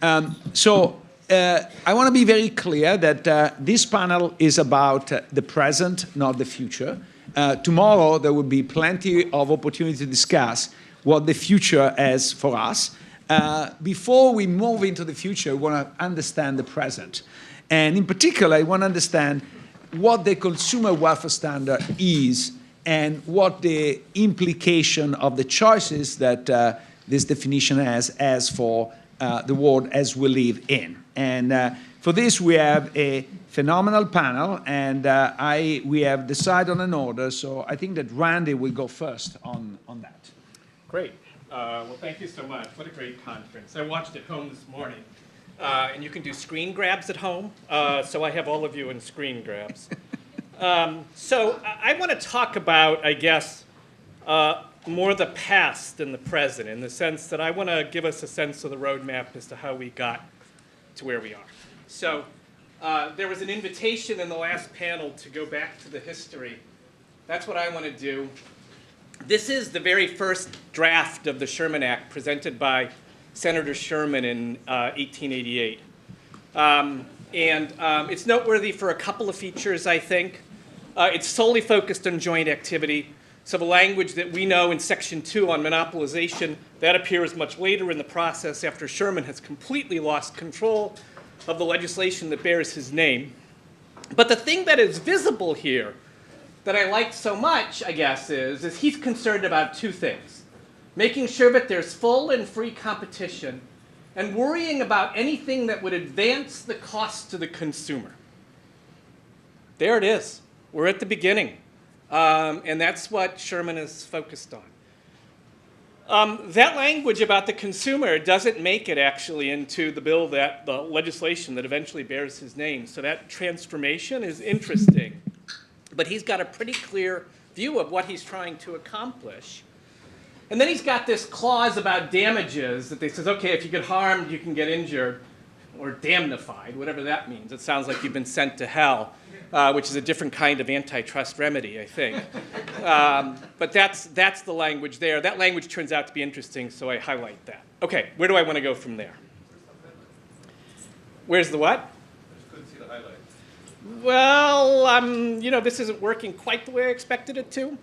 I want to be very clear that this panel is about the present, not the future. Tomorrow, there will be plenty of opportunity to discuss what the future has for us. Before we move into the future, we want to understand the present. And in particular, I want to understand what the consumer welfare standard is and what the implication of the choices that this definition has for the world as we live in. And for this, we have a phenomenal panel, and we have decided on an order, so I think that Randy will go first on that. Great. Well, thank you so much. What a great conference. I watched it home this morning. And you can do screen grabs at home, so I have all of you in screen grabs. So I want to talk about, I guess, more the past than the present, in the sense that I want to give us a sense of the roadmap as to how we got to where we are. So there was an invitation in the last panel to go back to the history. That's what I want to do. This is the very first draft of the Sherman Act presented by Senator Sherman in 1888. It's noteworthy for a couple of features, I think. It's solely focused on joint activity. So the language that we know in Section 2 on monopolization, that appears much later in the process after Sherman has completely lost control of the legislation that bears his name. But the thing that is visible here that I like so much, I guess, is he's concerned about two things: making sure that there's full and free competition, and worrying about anything that would advance the cost to the consumer. There it is. We're at the beginning. And that's what Sherman is focused on. That language about the consumer doesn't make it actually into the bill, the legislation that eventually bears his name. So that transformation is interesting. But he's got a pretty clear view of what he's trying to accomplish. And then he's got this clause about damages that they says, okay, if you get harmed, you can get injured, or damnified, whatever that means. It sounds like you've been sent to hell, which is a different kind of antitrust remedy, I think. But that's the language there. That language turns out to be interesting, so I highlight that. Okay, where do I want to go from there? Where's the what? I just couldn't see the highlights. Well, this isn't working quite the way I expected it to.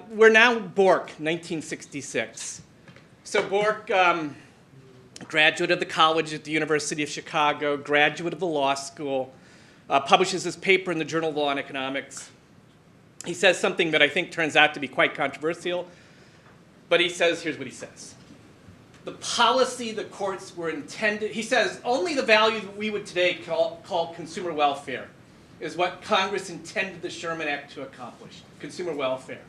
We're now Bork, 1966. So Bork, graduate of the college at the University of Chicago, graduate of the law school, publishes his paper in the Journal of Law and Economics. He says something that I think turns out to be quite controversial, but he says, here's what he says. The policy the courts were intended, he says, only the value that we would today call consumer welfare is what Congress intended the Sherman Act to accomplish, consumer welfare.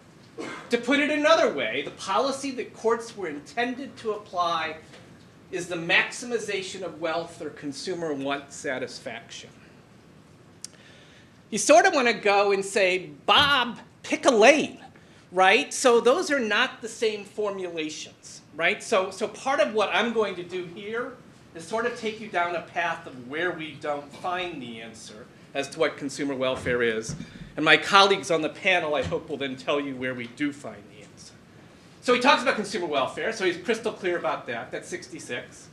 To put it another way, the policy that courts were intended to apply is the maximization of wealth or consumer want satisfaction. You sort of want to go and say, Bob, pick a lane, right? So those are not the same formulations, right? So part of what I'm going to do here is sort of take you down a path of where we don't find the answer as to what consumer welfare is. And my colleagues on the panel, I hope, will then tell you where we do find the answer. So he talks about consumer welfare, so he's crystal clear about that. That's 66.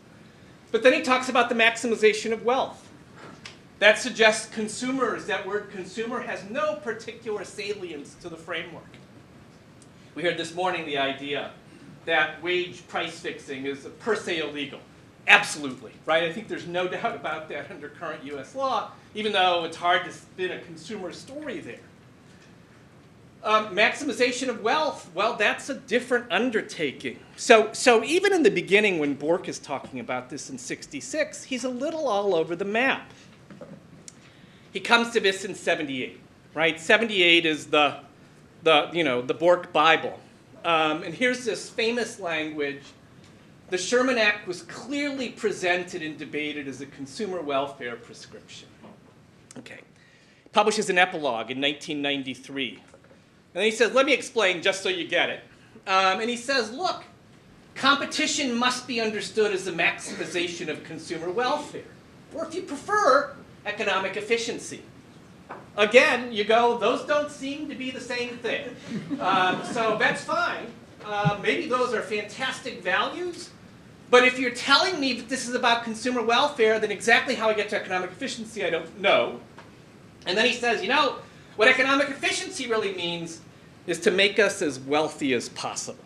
But then he talks about the maximization of wealth. That suggests consumers. That word consumer has no particular salience to the framework. We heard this morning the idea that wage price fixing is per se illegal. Absolutely, right? I think there's no doubt about that under current US law, even though it's hard to spin a consumer story there. Maximization of wealth, well, that's a different undertaking. So even in the beginning when Bork is talking about this in 66, he's a little all over the map. He comes to this in 78, right? 78 is the Bork Bible. And here's this famous language. The Sherman Act was clearly presented and debated as a consumer welfare prescription. Okay. Publishes an epilogue in 1993. And then he says, let me explain just so you get it. And he says, look, competition must be understood as the maximization of consumer welfare, or if you prefer, economic efficiency. Again, you go, those don't seem to be the same thing. So that's fine. Maybe those are fantastic values, But if you're telling me that this is about consumer welfare, then exactly how I get to economic efficiency, I don't know. And then he says, you know, what economic efficiency really means is to make us as wealthy as possible.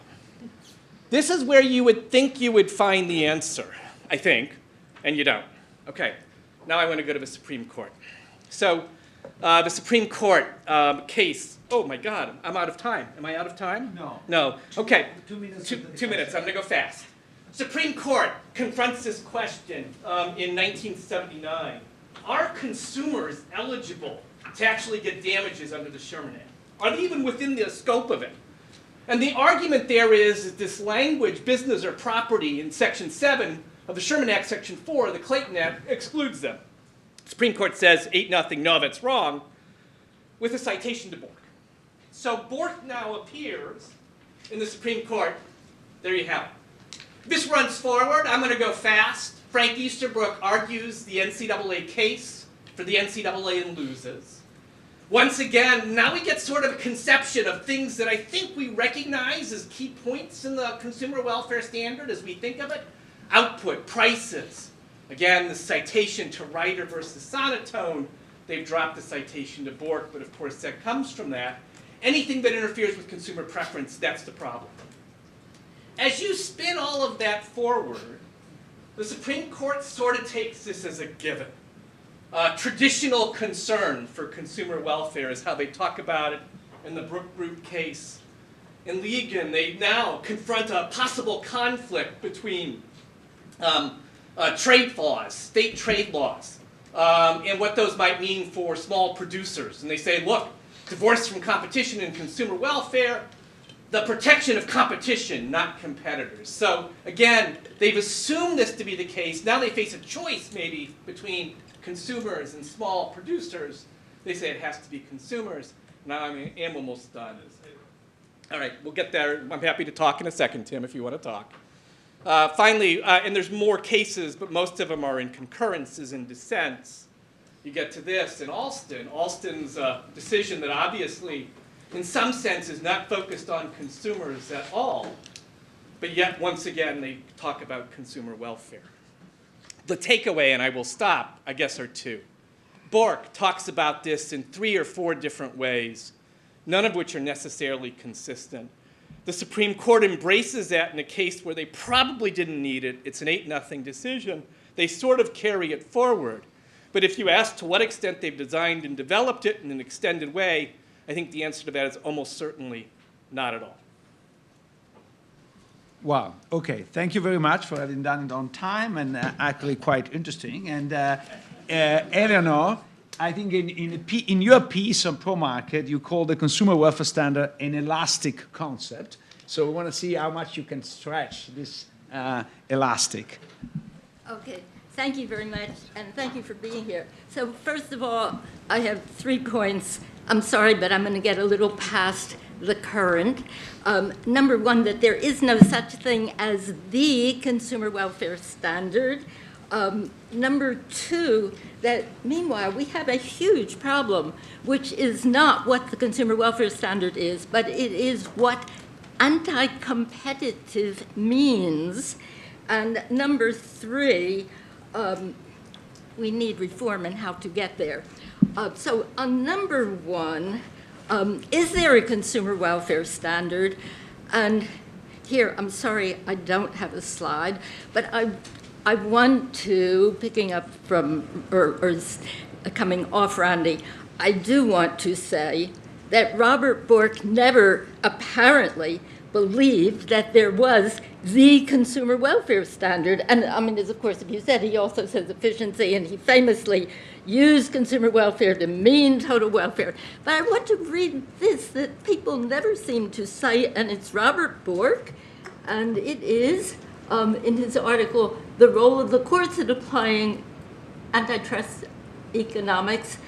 This is where you would think you would find the answer, I think, and you don't. Okay, now I want to go to the Supreme Court. So the Supreme Court case, oh my God, I'm out of time. Am I out of time? No. No, okay. 2 minutes. 2 minutes, I'm going to go fast. Supreme Court confronts this question in 1979. Are consumers eligible to actually get damages under the Sherman Act? Are they even within the scope of it? And the argument there is that this language, business or property, in Section 7 of the Sherman Act, Section 4 of the Clayton Act, excludes them. Supreme Court says 8-0, no, that's wrong, with a citation to Bork. So Bork now appears in the Supreme Court. There you have it. This runs forward. I'm going to go fast. Frank Easterbrook argues the NCAA case for the NCAA and loses. Once again, now we get sort of a conception of things that I think we recognize as key points in the consumer welfare standard as we think of it. Output, prices. Again, the citation to Ryder versus Sonotone. They've dropped the citation to Bork, but of course that comes from that. Anything that interferes with consumer preference, that's the problem. As you spin all of that forward, the Supreme Court sort of takes this as a given. Traditional concern for consumer welfare is how they talk about it in the Brook Group case. In Ligon, they now confront a possible conflict between trade laws, state trade laws, and what those might mean for small producers. And they say, look, divorce from competition and consumer welfare, the protection of competition, not competitors. So again, they've assumed this to be the case. Now they face a choice maybe between consumers and small producers. They say it has to be consumers. Now I am almost done. All right, we'll get there. I'm happy to talk in a second, Tim, if you want to talk. Finally, and there's more cases, but most of them are in concurrences and dissents. You get to this in Alston. Alston's a decision that obviously, in some sense, is not focused on consumers at all. But yet, once again, they talk about consumer welfare. The takeaway, and I will stop, I guess, are two. Bork talks about this in 3 or 4 different ways, none of which are necessarily consistent. The Supreme Court embraces that in a case where they probably didn't need it. It's an 8-0 decision. They sort of carry it forward. But if you ask to what extent they've designed and developed it in an extended way, I think the answer to that is almost certainly not at all. Wow. Okay. Thank you very much for having done it on time and actually quite interesting. And Eleanor, I think in your piece on pro-market, you call the consumer welfare standard an elastic concept. So we want to see how much you can stretch this elastic. Okay. Thank you very much, and thank you for being here. So first of all, I have 3 points. I'm sorry, but I'm going to get a little past the current. Number 1, that there is no such thing as the consumer welfare standard. Number 2, that meanwhile we have a huge problem, which is not what the consumer welfare standard is, but it is what anti-competitive means. And number 3, we need reform and how to get there. So on number 1, is there a consumer welfare standard? And here, I'm sorry, I don't have a slide, but I want to, picking up from, or coming off Randy, I do want to say that Robert Bork never apparently believed that there was the consumer welfare standard. And I mean, as of course, if you said, he also says efficiency, and he famously used consumer welfare to mean total welfare. But I want to read this that people never seem to cite, and it's Robert Bork, and it is, in his article, The Role of the Courts in Applying Antitrust Economics,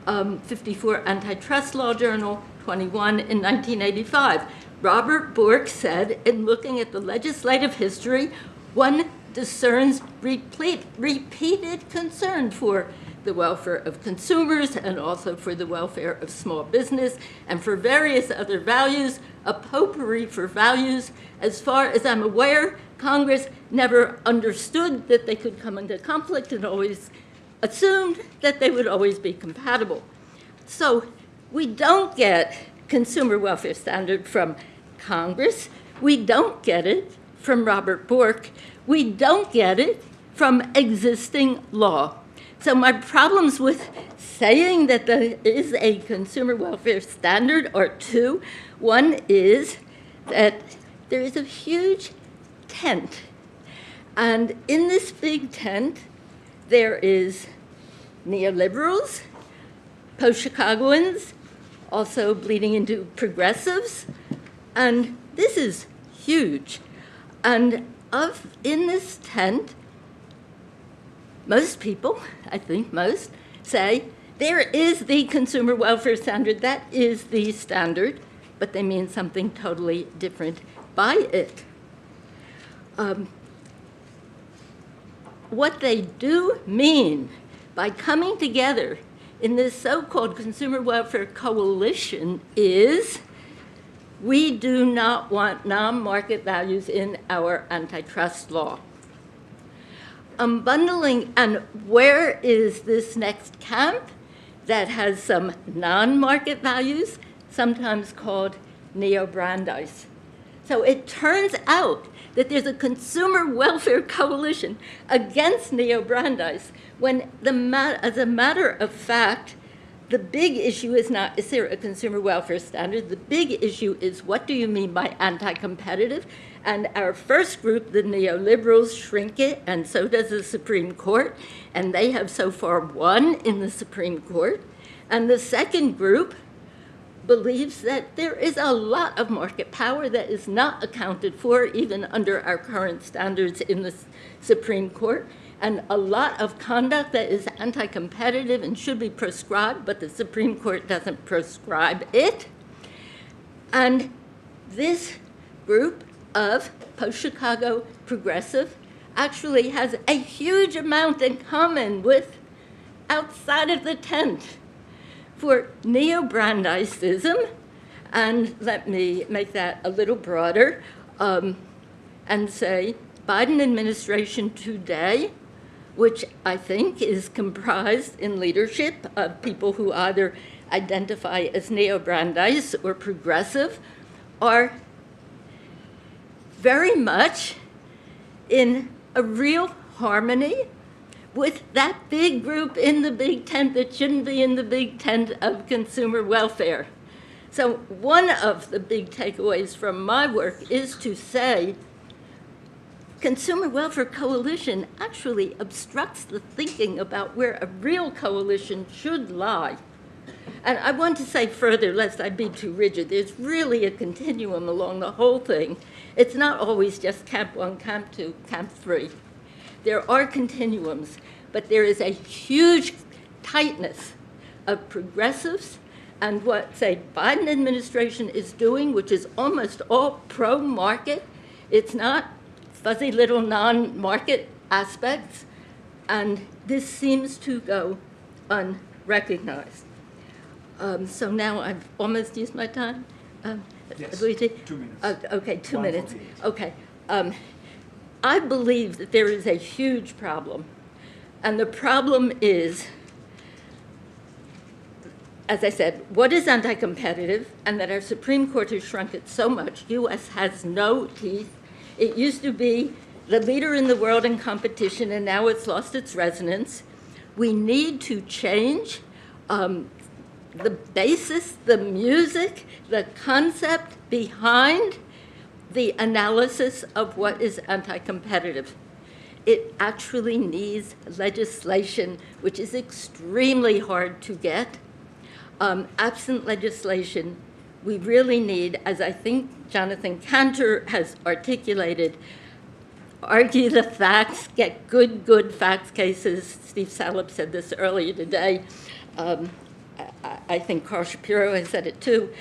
54 Antitrust Law Journal, 21 in 1985. Robert Bork said, in looking at the legislative history, one discerns repeated concern for the welfare of consumers and also for the welfare of small business and for various other values, a potpourri for values. As far as I'm aware, Congress never understood that they could come into conflict and always assumed that they would always be compatible. So we don't get consumer welfare standard from Congress. We don't get it from Robert Bork. We don't get it from existing law. So my problems with saying that there is a consumer welfare standard are two. One is that there is a huge tent. And in this big tent, there is neoliberals, post-Chicagoans, also bleeding into progressives. And this is huge. And in this tent, most people, I think most, say there is the consumer welfare standard, that is the standard, but they mean something totally different by it. What they do mean by coming together in this so-called consumer welfare coalition is we do not want non-market values in our antitrust law. Unbundling, and where is this next camp that has some non-market values, sometimes called neo-Brandeis? So it turns out that there's a consumer welfare coalition against neo-Brandeis when, as a matter of fact, the big issue is not, is there a consumer welfare standard? The big issue is, what do you mean by anti-competitive? And our first group, the neoliberals, shrink it, and so does the Supreme Court, and they have so far won in the Supreme Court. And the second group believes that there is a lot of market power that is not accounted for, even under our current standards in the Supreme Court, and a lot of conduct that is anti-competitive and should be proscribed, but the Supreme Court doesn't proscribe it. And this group of post-Chicago progressive actually has a huge amount in common with outside of the tent for neo-Brandeisism, and let me make that a little broader and say Biden administration today, which I think is comprised in leadership of people who either identify as neo-Brandeis or progressive, are very much in a real harmony with that big group in the big tent that shouldn't be in the big tent of consumer welfare. So one of the big takeaways from my work is to say consumer welfare coalition actually obstructs the thinking about where a real coalition should lie. And I want to say further, lest I be too rigid, there's really a continuum along the whole thing. It's not always just Camp 1, Camp 2, Camp 3. There are continuums, but there is a huge tightness of progressives and what, say, Biden administration is doing, which is almost all pro-market. It's not fuzzy little non-market aspects, and this seems to go unrecognized. So now I've almost used my time. Yes, Luigi? 2 minutes. Okay, 2 minutes. 1:48. Okay. I believe that there is a huge problem, and the problem is, as I said, what is anti-competitive, and that our Supreme Court has shrunk it so much. U.S. has no teeth. It used to be the leader in the world in competition, and now it's lost its resonance. We need to change the basis, the music, the concept behind the analysis of what is anti-competitive. It actually needs legislation, which is extremely hard to get. Absent legislation, we really need, as I think Jonathan Kanter has articulated, argue the facts, get good facts cases. Steve Salop said this earlier today. I think Carl Shapiro has said it too.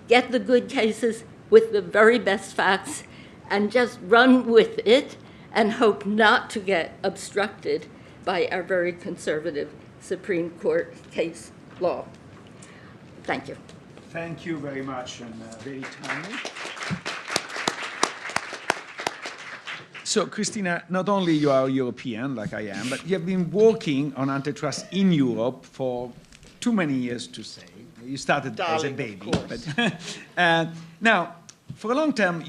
Get the good cases with the very best facts and just run with it and hope not to get obstructed by our very conservative Supreme Court case law. Thank you. Thank you very much, and very timely. So, Cristina, not only you are European, like I am, but you have been working on antitrust in Europe for too many years to say. You started as a baby. But now, for a long time,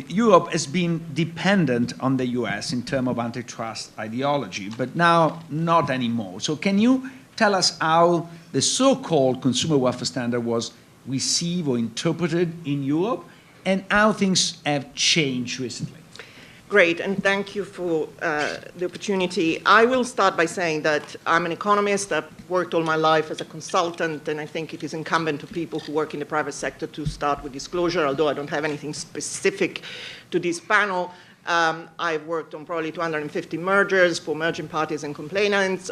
Europe has been dependent on the US in terms of antitrust ideology, but now not anymore. So can you tell us how the so-called consumer welfare standard was received or interpreted in Europe, and how things have changed recently? Great, and thank you for the opportunity. I will start by saying that I'm an economist. I've worked all my life as a consultant, and I think it is incumbent to people who work in the private sector to start with disclosure, although I don't have anything specific to this panel. I've worked on probably 250 mergers for merging parties and complainants.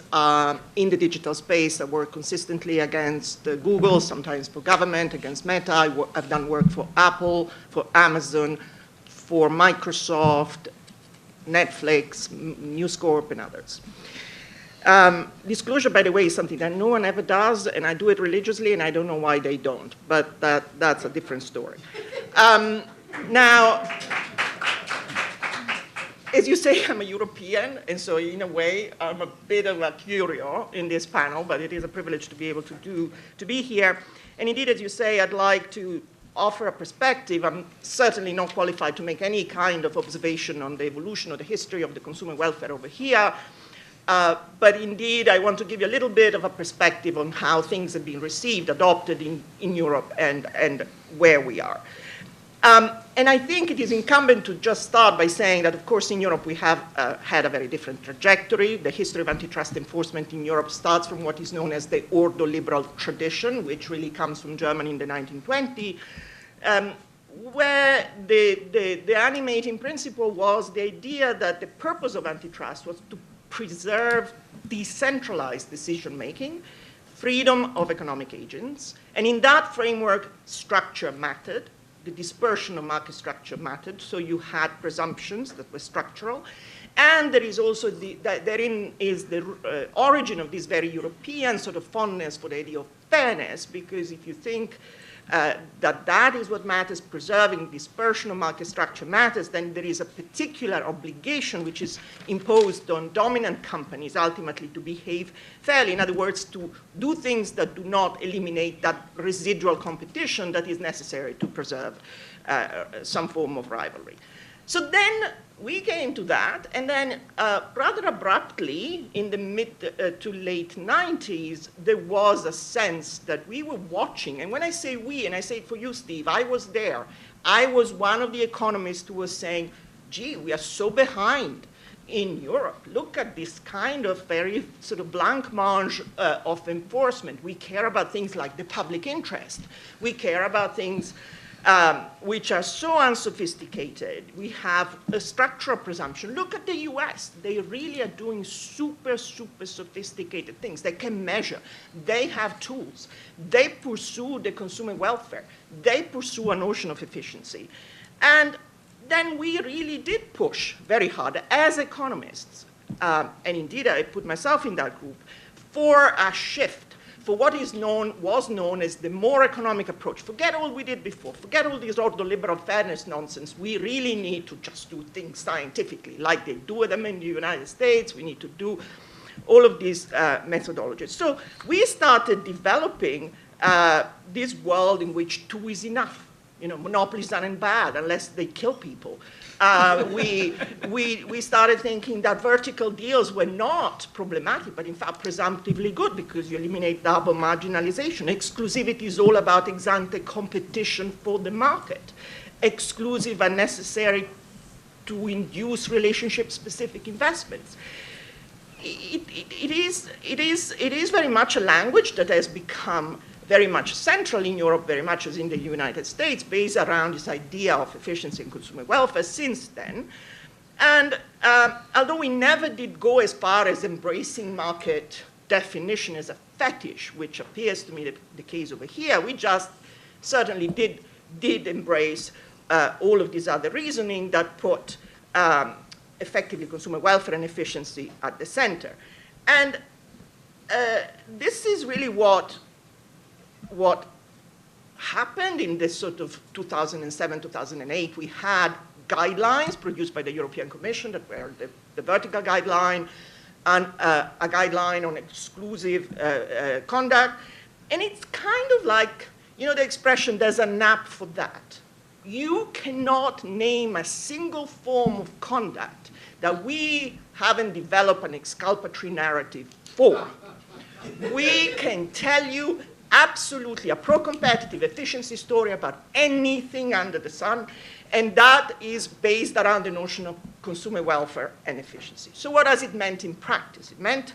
In the digital space, I work consistently against Google, sometimes for government, against Meta. I've done work for Apple, for Amazon, for Microsoft, Netflix, News Corp, and others. Disclosure, by the way, is something that no one ever does, and I do it religiously, and I don't know why they don't, but that's a different story. Now, as you say, I'm a European, and so in a way, I'm a bit of a curio in this panel, but it is a privilege to be able to be here. And indeed, as you say, I'd like to offer a perspective. I'm certainly not qualified to make any kind of observation on the evolution or the history of the consumer welfare over here. But indeed, I want to give you a little bit of a perspective on how things have been received, adopted in Europe, and where we are. And I think it is incumbent to just start by saying that, of course, in Europe we have had a very different trajectory. The history of antitrust enforcement in Europe starts from what is known as the ordo-liberal tradition, which really comes from Germany in the 1920s, where the animating principle was the idea that the purpose of antitrust was to preserve decentralized decision-making, freedom of economic agents, and in that framework, structure mattered. The dispersion of market structure mattered, so you had presumptions that were structural. And there is also therein is the origin of this very European sort of fondness for the idea of fairness, because if you think that is what matters, preserving dispersion of market structure matters, then there is a particular obligation which is imposed on dominant companies ultimately to behave fairly. In other words, to do things that do not eliminate that residual competition that is necessary to preserve some form of rivalry. So then we came to that, and then rather abruptly, in the mid to late 90s, there was a sense that we were watching, and when I say we, and I say it for you, Steve, I was there. I was one of the economists who was saying, gee, we are so behind in Europe. Look at this kind of very sort of blancmange of enforcement. We care about things like the public interest. We care about things which are so unsophisticated. We have a structural presumption. Look at the US. They really are doing super, super sophisticated things. They can measure. They have tools. They pursue the consumer welfare. They pursue a notion of efficiency. And then we really did push very hard as economists, and indeed I put myself in that group, for a shift, for what was known as the more economic approach. Forget all we did before. Forget all this ordo-liberal fairness nonsense. We really need to just do things scientifically, like they do them in the United States. We need to do all of these methodologies. So we started developing this world in which two is enough. You know, monopolies aren't bad unless they kill people. We started thinking that vertical deals were not problematic, but in fact presumptively good, because you eliminate double marginalization. Exclusivity is all about ex-ante competition for the market. Exclusive and necessary to induce relationship-specific investments. It is very much a language that has become very much central in Europe, very much as in the United States, based around this idea of efficiency and consumer welfare since then. And although we never did go as far as embracing market definition as a fetish, which appears to me the case over here, we just certainly did embrace all of this other reasoning that put effectively consumer welfare and efficiency at the center. And this is really what happened in this sort of 2007, 2008. We had guidelines produced by the European Commission that were the vertical guideline and a guideline on exclusive conduct. And it's kind of like, you know, the expression, there's an app for that. You cannot name a single form of conduct that we haven't developed an exculpatory narrative for. We can tell you absolutely a pro-competitive efficiency story about anything under the sun, and that is based around the notion of consumer welfare and efficiency. So what has it meant in practice? It meant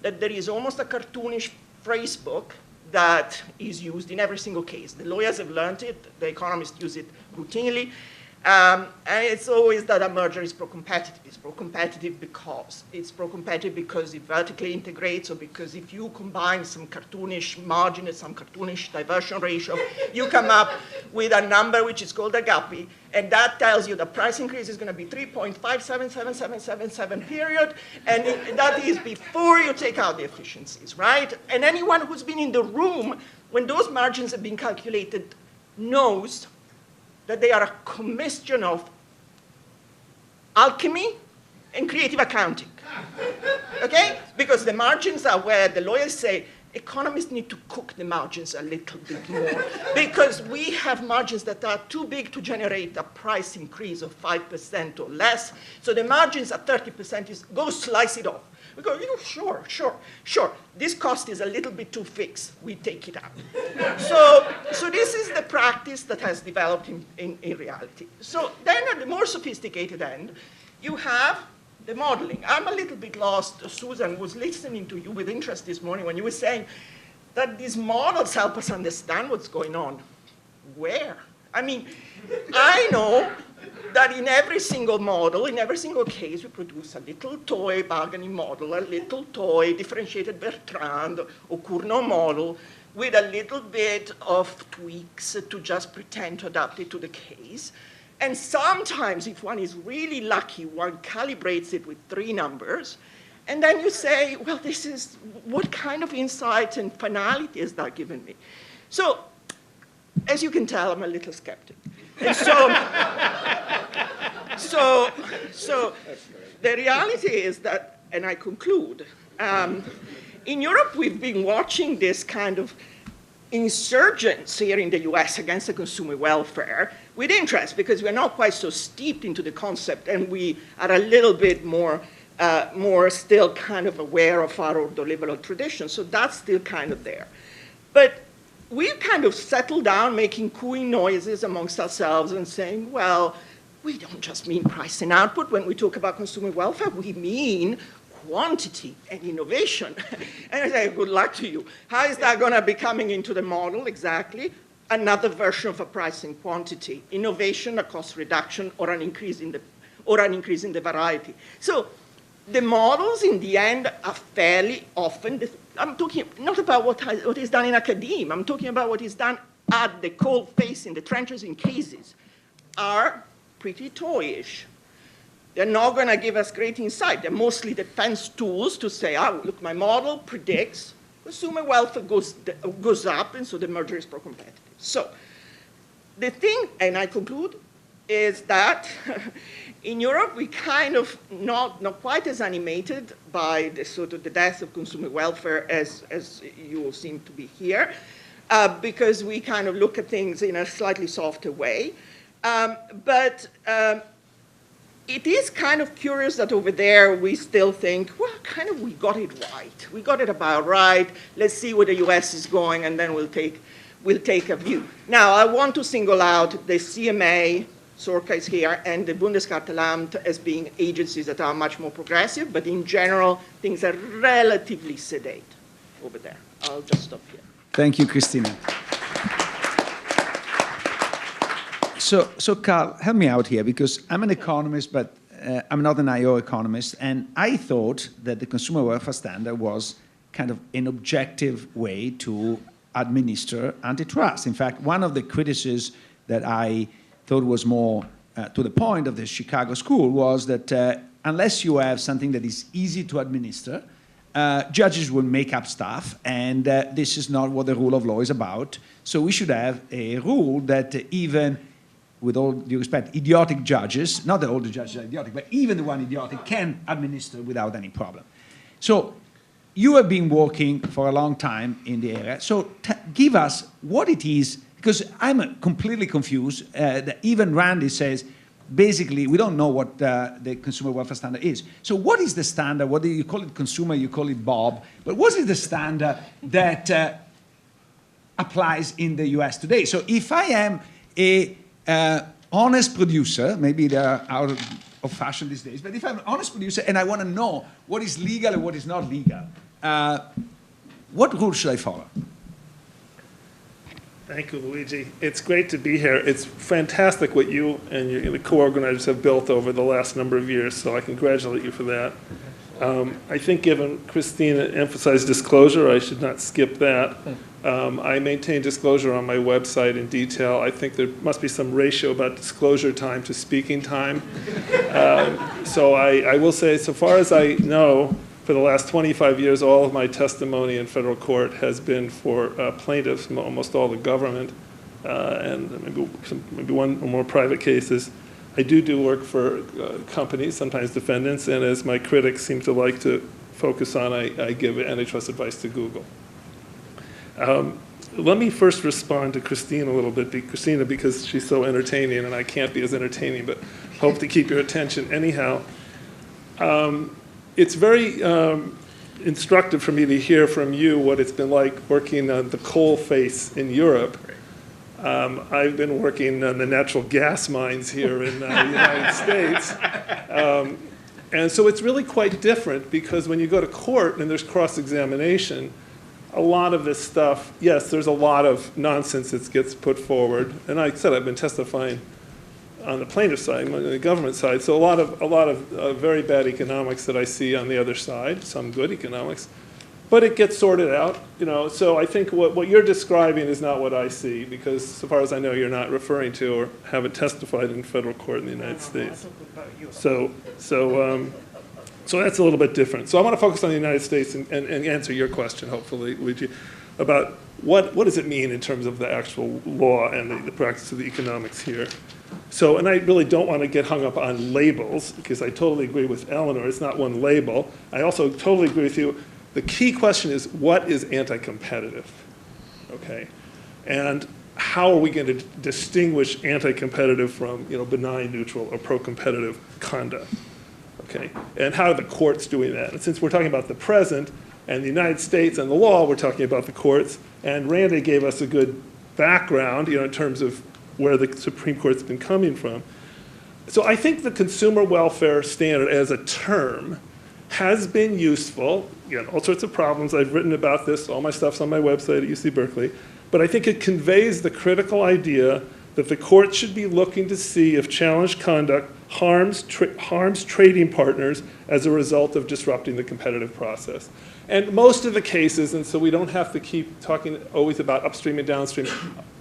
that there is almost a cartoonish phrase book that is used in every single case. The lawyers have learned it, the economists use it routinely, and it's always that a merger is pro-competitive. It's pro-competitive because it's pro-competitive because it vertically integrates, or because if you combine some cartoonish margin and some cartoonish diversion ratio, you come up with a number which is called a GAPI, and that tells you the price increase is going to be 3.577777 period, and that is before you take out the efficiencies, right? And anyone who's been in the room when those margins have been calculated knows that they are a combustion of alchemy and creative accounting, okay? Because the margins are where the lawyers say, economists need to cook the margins a little bit more because we have margins that are too big to generate a price increase of 5% or less. So the margins at 30% go slice it off. We go, you know, sure. This cost is a little bit too fixed. We take it out. So this is the practice that has developed in reality. So then at the more sophisticated end, you have the modeling. I'm a little bit lost. Susan was listening to you with interest this morning when you were saying that these models help us understand what's going on. Where? I mean, I know that in every single model, in every single case, we produce a little toy bargaining model, a little toy differentiated Bertrand or Cournot model with a little bit of tweaks to just pretend to adapt it to the case. And sometimes, if one is really lucky, one calibrates it with 3 numbers. And then you say, well, this is, what kind of insight and finality is that giving me? So, as you can tell, I'm a little skeptic. And so the reality is that, and I conclude, in Europe, we've been watching this kind of insurgence here in the US against the consumer welfare with interest, because we're not quite so steeped into the concept, and we are a little bit more still kind of aware of our ordoliberal tradition, so that's still kind of there. But we've kind of settled down making cooing noises amongst ourselves and saying, well, we don't just mean price and output. When we talk about consumer welfare, we mean quantity and innovation. And I say, good luck to you. How is that going to be coming into the model exactly? Another version of a price and quantity, innovation, a cost reduction, or an increase in the variety. So the models in the end are fairly often, I'm talking not about what is done in academia, I'm talking about what is done at the cold face in the trenches in cases, are pretty toyish. They're not going to give us great insight. They're mostly defense tools to say, oh, look, my model predicts consumer welfare goes up, and so the merger is pro-competitive. So the thing, and I conclude, is that in Europe, we kind of not quite as animated by the sort of the death of consumer welfare as you all seem to be here, because we kind of look at things in a slightly softer way. But it is kind of curious that over there we still think, well, kind of we got it right. We got it about right. Let's see where the US is going, and then we'll take a view. Now, I want to single out the CMA, Sorka is here, and the Bundeskartellamt as being agencies that are much more progressive, but in general, things are relatively sedate over there. I'll just stop here. Thank you, Cristina. So Carl, help me out here, because I'm an economist, but I'm not an IO economist, and I thought that the consumer welfare standard was kind of an objective way to administer antitrust. In fact, one of the criticisms that I thought was more to the point of the Chicago school was that unless you have something that is easy to administer, judges will make up stuff, and this is not what the rule of law is about. So we should have a rule that even, with all due respect, idiotic judges, not that all the judges are idiotic, but even the one idiotic can administer without any problem. So you have been working for a long time in the area, so give us what it is, because I'm completely confused. That even Randy says, basically, we don't know what the consumer welfare standard is. So what is the standard? What do you call it, consumer, you call it Bob, but what is the standard that applies in the US today? So if I am a honest producer, maybe they're out of fashion these days, but if I'm an honest producer and I want to know what is legal and what is not legal, what rules should I follow? Thank you, Luigi. It's great to be here. It's fantastic what you and your co-organizers have built over the last number of years, so I congratulate you for that. I think given Cristina emphasized disclosure, I should not skip that. I maintain disclosure on my website in detail. I think there must be some ratio about disclosure time to speaking time. So I will say, so far as I know, for the last 25 years, all of my testimony in federal court has been for plaintiffs, almost all the government, and maybe one or more private cases. I do work for companies, sometimes defendants, and as my critics seem to like to focus on, I give antitrust advice to Google. Let me first respond to Cristina a little bit, because she's so entertaining, and I can't be as entertaining, but hope to keep your attention anyhow. It's very instructive for me to hear from you what it's been like working on the coal face in Europe. I've been working on the natural gas mines here in the United States. And so it's really quite different, because when you go to court and there's cross-examination, a lot of this stuff, yes, there's a lot of nonsense that gets put forward. And like I said, I've been testifying on the plaintiff side, on the government side. So a lot of very bad economics that I see on the other side, some good economics, but it gets sorted out, So I think what you're describing is not what I see, because so far as I know, you're not referring to or haven't testified in federal court in the United States. So that's a little bit different. So I want to focus on the United States and answer your question, hopefully, Luigi, about what does it mean in terms of the actual law and the practice of the economics here. So, and I really don't want to get hung up on labels, because I totally agree with Eleanor, it's not one label. I also totally agree with you. The key question is, what is anti-competitive, okay? And how are we going to distinguish anti-competitive from, benign, neutral, or pro-competitive conduct, okay? And how are the courts doing that? And since we're talking about the present and the United States and the law, we're talking about the courts. And Randy gave us a good background, in terms of where the Supreme Court's been coming from. So I think the consumer welfare standard as a term has been useful. Again, all sorts of problems. I've written about this. All my stuff's on my website at UC Berkeley. But I think it conveys the critical idea that the court should be looking to see if challenged conduct harms trading partners as a result of disrupting the competitive process. And most of the cases, and so we don't have to keep talking always about upstream and downstream,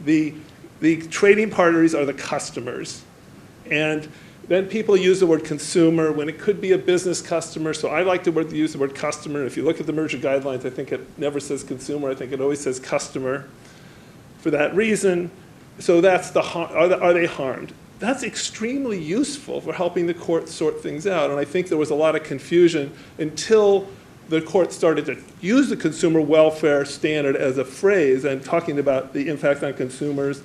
the trading partners are the customers. And then people use the word consumer when it could be a business customer. So I like to use the word customer. If you look at the merger guidelines, I think it never says consumer. I think it always says customer. For that reason, so that's are they harmed? That's extremely useful for helping the court sort things out. And I think there was a lot of confusion until the court started to use the consumer welfare standard as a phrase and talking about the impact on consumers,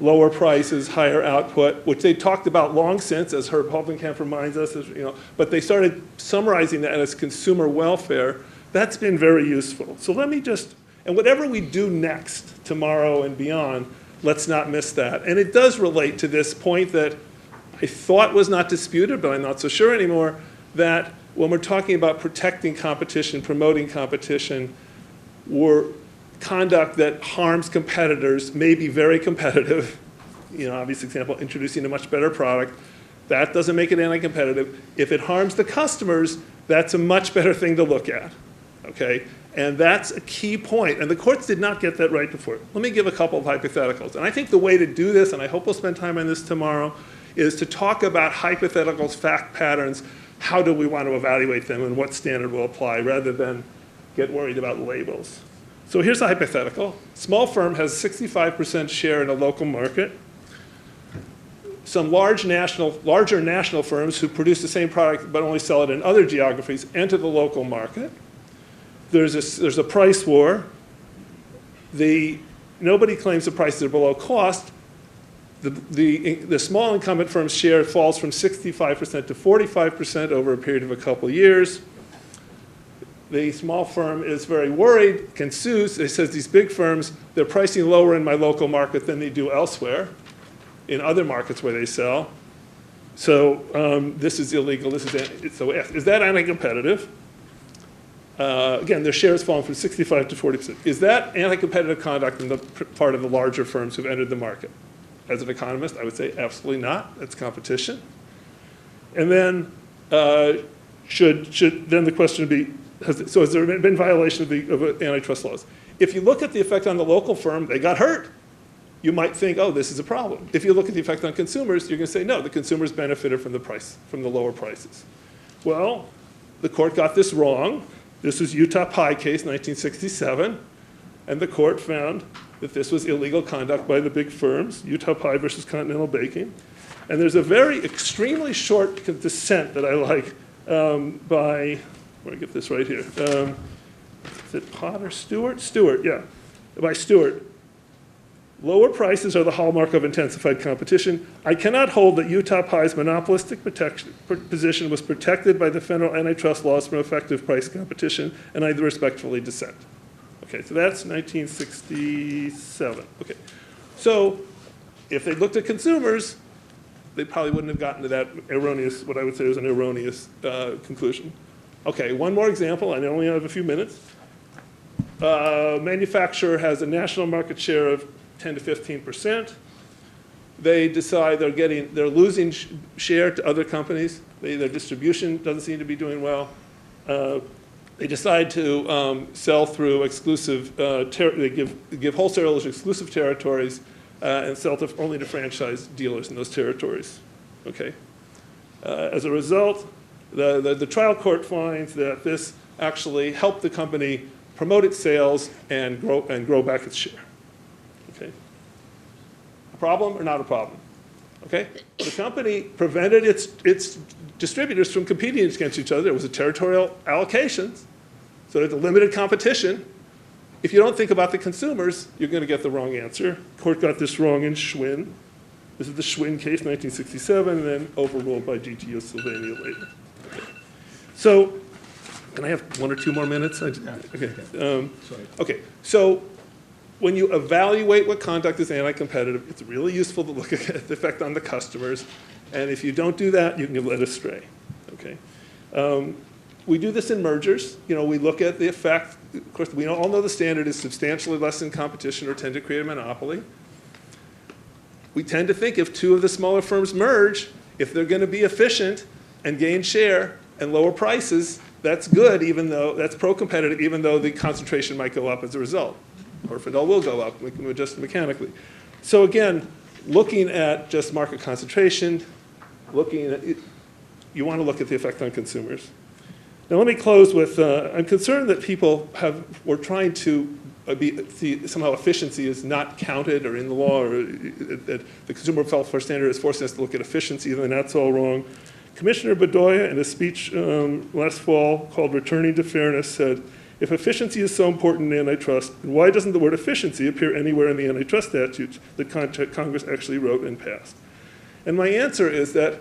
lower prices, higher output, which they talked about long since, as Herb Holdenkamp reminds us, but they started summarizing that as consumer welfare. That's been very useful. So let me and whatever we do next, tomorrow and beyond, let's not miss that. And it does relate to this point that I thought was not disputed, but I'm not so sure anymore, that when we're talking about protecting competition, promoting competition, or conduct that harms competitors may be very competitive, obvious example, introducing a much better product, that doesn't make it anti-competitive. If it harms the customers, that's a much better thing to look at, okay? And that's a key point, and the courts did not get that right before. Let me give a couple of hypotheticals. And I think the way to do this, and I hope we'll spend time on this tomorrow, is to talk about hypotheticals, fact patterns how do we want to evaluate them and what standard will apply rather than get worried about labels. So here's a hypothetical. Small firm has 65% share in a local market. Some larger national firms who produce the same product but only sell it in other geographies enter the local market. There's a price war. Nobody claims the prices are below cost. The small incumbent firm's share falls from 65% to 45% over a period of a couple of years. The small firm is very worried, can sue. It says these big firms, they're pricing lower in my local market than they do elsewhere in other markets where they sell. So this is illegal. So is that anti-competitive? Again, their share has fallen from 65 to 40%. Is that anti-competitive conduct on the part of the larger firms who've entered the market? As an economist, I would say absolutely not. That's competition. And then then the question would be, has there been violation of antitrust laws? If you look at the effect on the local firm, they got hurt. You might think, oh, this is a problem. If you look at the effect on consumers, you're going to say, no, the consumers benefited from the lower prices. Well, the court got this wrong. This was Utah Pie case, 1967, and the court found that this was illegal conduct by the big firms, Utah Pie versus Continental Baking. And there's a very extremely short dissent that I like by, where do I get this right here? Is it Potter? Stewart? Stewart, yeah, by Stewart. Lower prices are the hallmark of intensified competition. I cannot hold that Utah Pie's monopolistic position was protected by the federal antitrust laws from effective price competition, and I respectfully dissent. Okay, so that's 1967. Okay, so if they looked at consumers, they probably wouldn't have gotten to that erroneous, what I would say is an erroneous conclusion. Okay, one more example. I only have a few minutes. Manufacturer has a national market share of 10 to 15%. They decide they're losing share to other companies. Their distribution doesn't seem to be doing well. They decide to sell through exclusive, they give wholesalers exclusive territories and sell only to franchise dealers in those territories. Okay. As a result, the trial court finds that this actually helped the company promote its sales and grow back its share. Okay. A problem or not a problem? Okay. The company prevented its distributors from competing against each other. It was a territorial allocations, so there's a limited competition. If you don't think about the consumers, you're going to get the wrong answer. Court got this wrong in Schwinn. This is the Schwinn case, 1967, and then overruled by GTO Sylvania later. Okay. So, can I have 1 or 2 more minutes? Okay. Okay. So, when you evaluate what conduct is anti-competitive, it's really useful to look at the effect on the customers. And if you don't do that, you can get led astray. Okay. We do this in mergers. We look at the effect. Of course, we all know the standard is substantially less than competition or tend to create a monopoly. We tend to think if 2 of the smaller firms merge, if they're going to be efficient and gain share and lower prices, that's good, even though that's pro-competitive, even though the concentration might go up as a result. Orphandale will go up. We can adjust mechanically. So again, looking at just market concentration, you want to look at the effect on consumers. Now let me close with, I'm concerned that people were trying to see somehow efficiency is not counted or in the law, or that the Consumer Welfare Standard is forcing us to look at efficiency, and that's all wrong. Commissioner Bedoya, in a speech last fall called Returning to Fairness, said, if efficiency is so important in antitrust, then why doesn't the word efficiency appear anywhere in the antitrust statutes that Congress actually wrote and passed? And my answer is that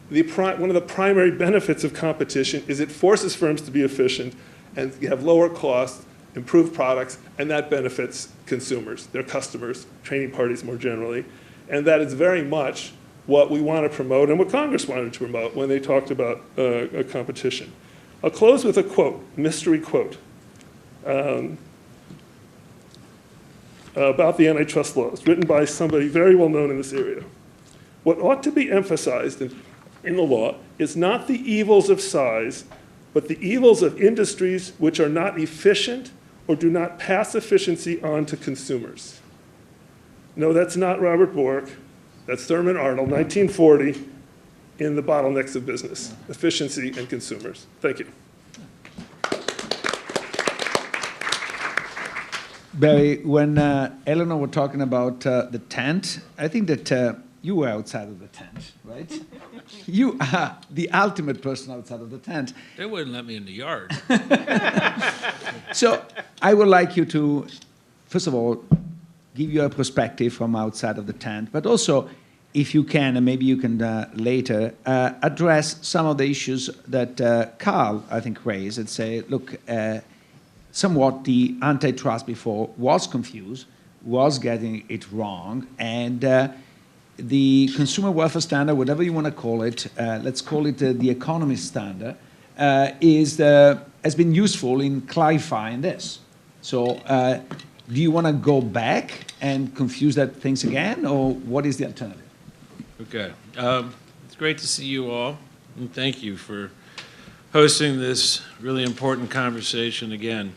one of the primary benefits of competition is it forces firms to be efficient and have lower costs, improved products, and that benefits consumers, their customers, trading parties more generally. And that is very much what we want to promote and what Congress wanted to promote when they talked about a competition. I'll close with a quote, mystery quote, about the antitrust laws, written by somebody very well known in this area. What ought to be emphasized in the law is not the evils of size, but the evils of industries which are not efficient or do not pass efficiency on to consumers. No, that's not Robert Bork. That's Thurman Arnold, 1940. in the bottlenecks of business, efficiency and consumers. Thank you. Barry, when Eleanor were talking about the tent, I think that you were outside of the tent, right? You are the ultimate person outside of the tent. They wouldn't let me in the yard. So I would like you to, first of all, give you a perspective from outside of the tent, but also, if you can, and maybe you can later, address some of the issues that Carl, I think, raised and say, look, somewhat the antitrust before was confused, was getting it wrong, and the consumer welfare standard, whatever you want to call it, let's call it the economist standard, has been useful in clarifying this. So do you want to go back and confuse that things again, or what is the alternative? Okay. It's great to see you all, and thank you for hosting this really important conversation again.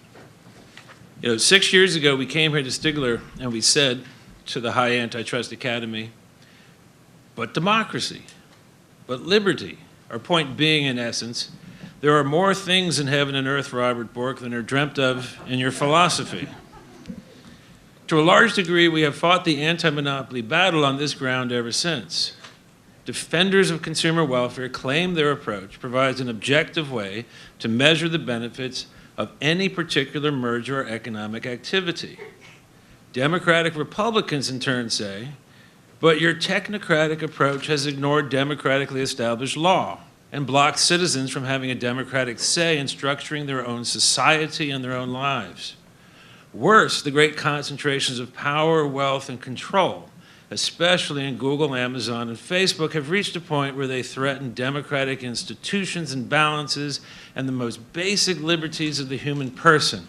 6 years ago, we came here to Stigler, and we said to the High Antitrust Academy, but democracy, but liberty. Our point being, in essence, there are more things in heaven and earth, Robert Bork, than are dreamt of in your philosophy. To a large degree, we have fought the anti-monopoly battle on this ground ever since. Defenders of consumer welfare claim their approach provides an objective way to measure the benefits of any particular merger or economic activity. Democratic Republicans, in turn, say, but your technocratic approach has ignored democratically established law and blocked citizens from having a democratic say in structuring their own society and their own lives. Worse, the great concentrations of power, wealth, and control, especially in Google, Amazon, and Facebook, have reached a point where they threaten democratic institutions and balances and the most basic liberties of the human person.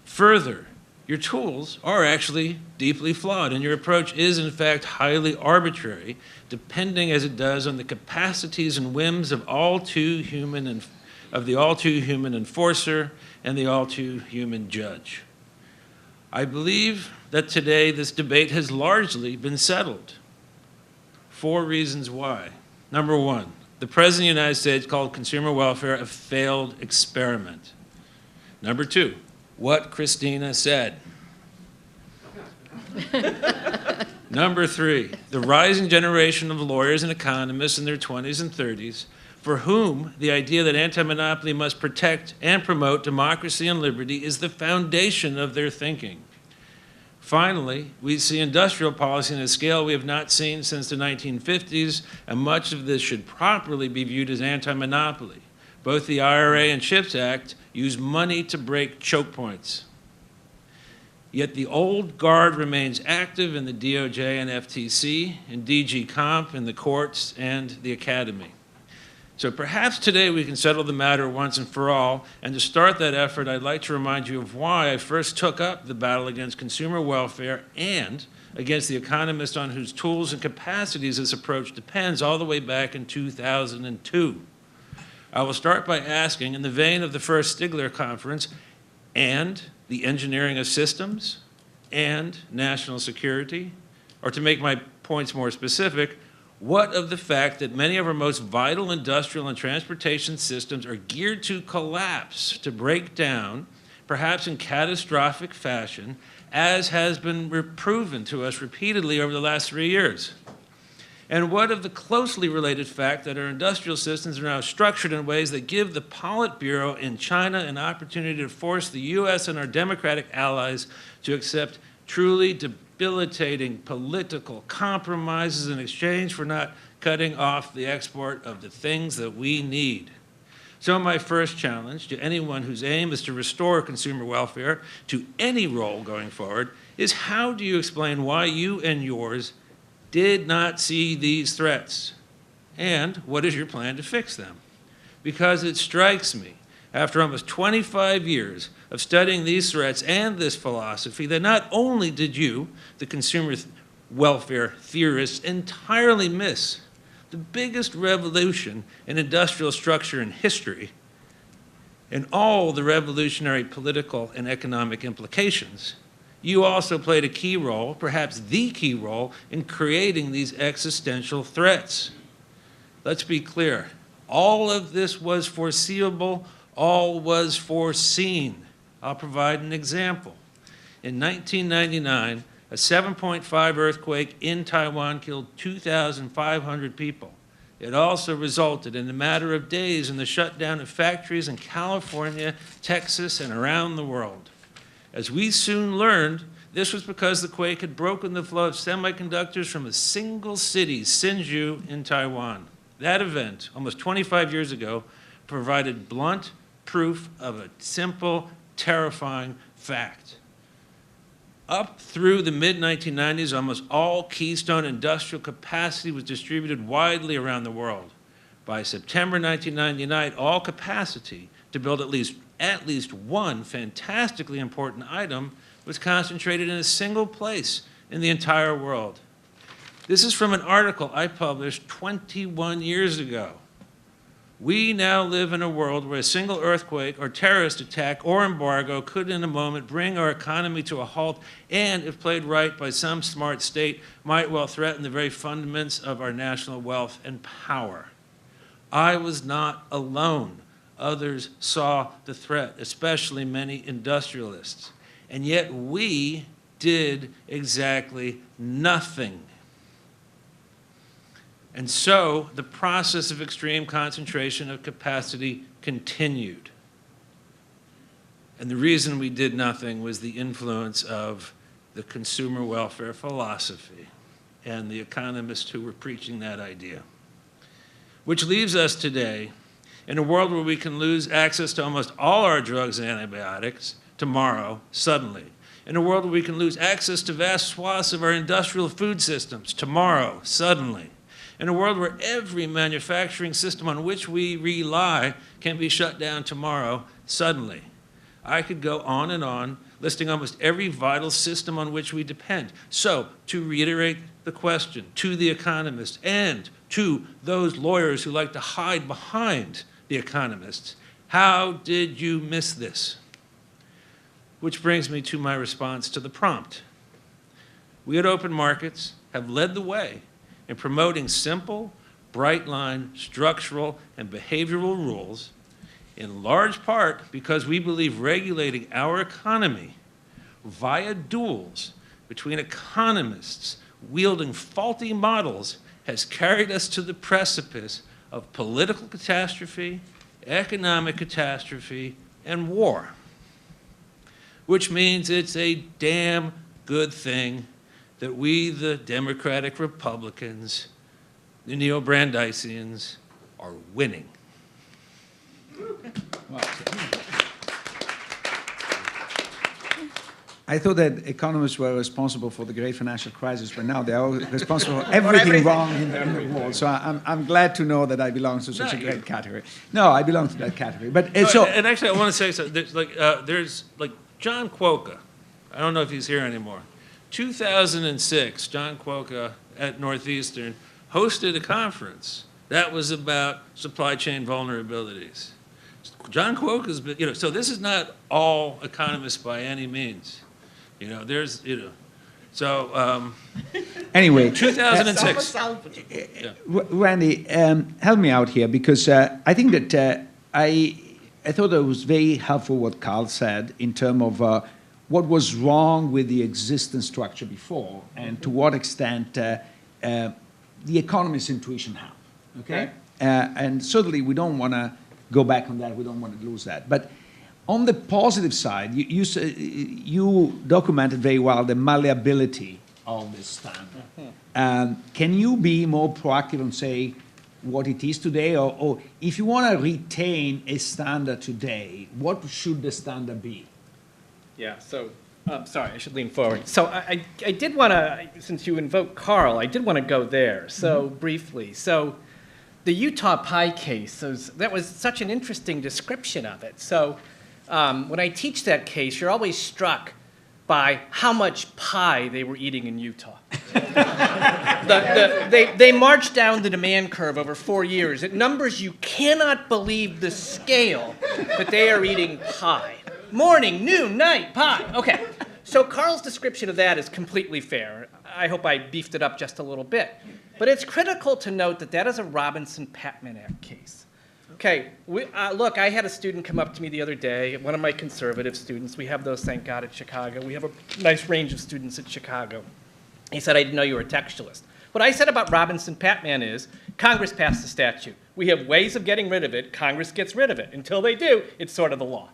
Further, your tools are actually deeply flawed, and your approach is, in fact, highly arbitrary, depending as it does on the capacities and whims of the all too human enforcer and the all too human judge. I believe that today this debate has largely been settled. 4 reasons why. Number 1, the President of the United States called consumer welfare a failed experiment. Number 2, what Cristina said. Number 3, the rising generation of lawyers and economists in their 20s and 30s for whom the idea that anti-monopoly must protect and promote democracy and liberty is the foundation of their thinking. Finally, we see industrial policy on a scale we have not seen since the 1950s, and much of this should properly be viewed as anti-monopoly. Both the IRA and CHIPS Act use money to break choke points. Yet the old guard remains active in the DOJ and FTC, in DG Comp, in the courts, and the academy. So perhaps today we can settle the matter once and for all, and to start that effort, I'd like to remind you of why I first took up the battle against consumer welfare and against the economists on whose tools and capacities this approach depends all the way back in 2002. I will start by asking, in the vein of the first Stigler conference, and the engineering of systems, and national security, or to make my points more specific, what of the fact that many of our most vital industrial and transportation systems are geared to collapse, to break down, perhaps in catastrophic fashion, as has been proven to us repeatedly over the last 3 years? And what of the closely related fact that our industrial systems are now structured in ways that give the Politburo in China an opportunity to force the U.S. and our democratic allies to accept truly debilitating political compromises in exchange for not cutting off the export of the things that we need? So my first challenge to anyone whose aim is to restore consumer welfare to any role going forward is, how do you explain why you and yours did not see these threats? And what is your plan to fix them? Because it strikes me, after almost 25 years of studying these threats and this philosophy, that not only did you, the consumer welfare theorists, entirely miss the biggest revolution in industrial structure in history and all the revolutionary political and economic implications, you also played a key role, perhaps the key role, in creating these existential threats. let's be clear. All of this was foreseeable, all was foreseen. I'll provide an example. In 1999, a 7.5 earthquake in Taiwan killed 2,500 people. It also resulted in a matter of days in the shutdown of factories in California, Texas, and around the world. As we soon learned, this was because the quake had broken the flow of semiconductors from a single city, Hsinchu, in Taiwan. That event, almost 25 years ago, provided blunt proof of a simple, terrifying fact. Up through the mid-1990s, almost all Keystone industrial capacity was distributed widely around the world. By September 1999, all capacity to build at least one fantastically important item was concentrated in a single place in the entire world. This is from an article I published 21 years ago. We now live in a world where a single earthquake or terrorist attack or embargo could in a moment bring our economy to a halt and, if played right by some smart state, might well threaten the very fundaments of our national wealth and power. I was not alone. Others saw the threat, especially many industrialists. And yet we did exactly nothing. And so the process of extreme concentration of capacity continued. And the reason we did nothing was the influence of the consumer welfare philosophy and the economists who were preaching that idea. Which leaves us today in a world where we can lose access to almost all our drugs and antibiotics tomorrow, suddenly. In a world where we can lose access to vast swaths of our industrial food systems tomorrow, suddenly. In a world where every manufacturing system on which we rely can be shut down tomorrow, suddenly. I could go on, listing almost every vital system on which we depend. So, to reiterate the question to the economists and to those lawyers who like to hide behind the economists, how did you miss this? Which brings me to my response to the prompt. We at Open Markets have led the way in promoting simple, bright-line, structural, and behavioral rules, in large part because we believe regulating our economy via duels between economists wielding faulty models has carried us to the precipice of political catastrophe, economic catastrophe, and war. Which means it's a damn good thing that we, the Democratic Republicans, the Neo-Brandeisians, are winning. I thought that economists were responsible for the great financial crisis, but now they are responsible for everything wrong in the world. So I'm glad to know that I belong to such a great category. No, I belong to that category. But and actually, I want to say something. There's John Quokka. I don't know if he's here anymore. 2006, John Quokka at Northeastern hosted a conference that was about supply chain vulnerabilities. John Quokka's been, so this is not all economists by any means. Anyway, 2006. Randy, help me out here because I think that I thought it was very helpful what Carl said in terms of what was wrong with the existing structure before and to what extent the economist's intuition helped. Okay? And certainly we don't want to go back on that. We don't want to lose that. But on the positive side, you documented very well the malleability of this standard. Can you be more proactive and say what it is today? Or if you want to retain a standard today, what should the standard be? Yeah, so, sorry, I should lean forward. So I did want to, since you invoked Carl, I did want to go there, so briefly. So the Utah pie case, that was such an interesting description of it. So when I teach that case, you're always struck by how much pie they were eating in Utah. They marched down the demand curve over 4 years at numbers you cannot believe the scale that they are eating pie. Morning, noon, night, pie. Okay, so Carl's description of that is completely fair. I hope I beefed it up just a little bit. But it's critical to note that that is a Robinson-Patman Act case. Okay, look, I had a student come up to me the other day, one of my conservative students. We have those, thank God, at Chicago. We have a nice range of students at Chicago. He said, I didn't know you were a textualist. What I said about Robinson-Patman is, Congress passed the statute. We have ways of getting rid of it. Congress gets rid of it. Until they do, it's sort of the law.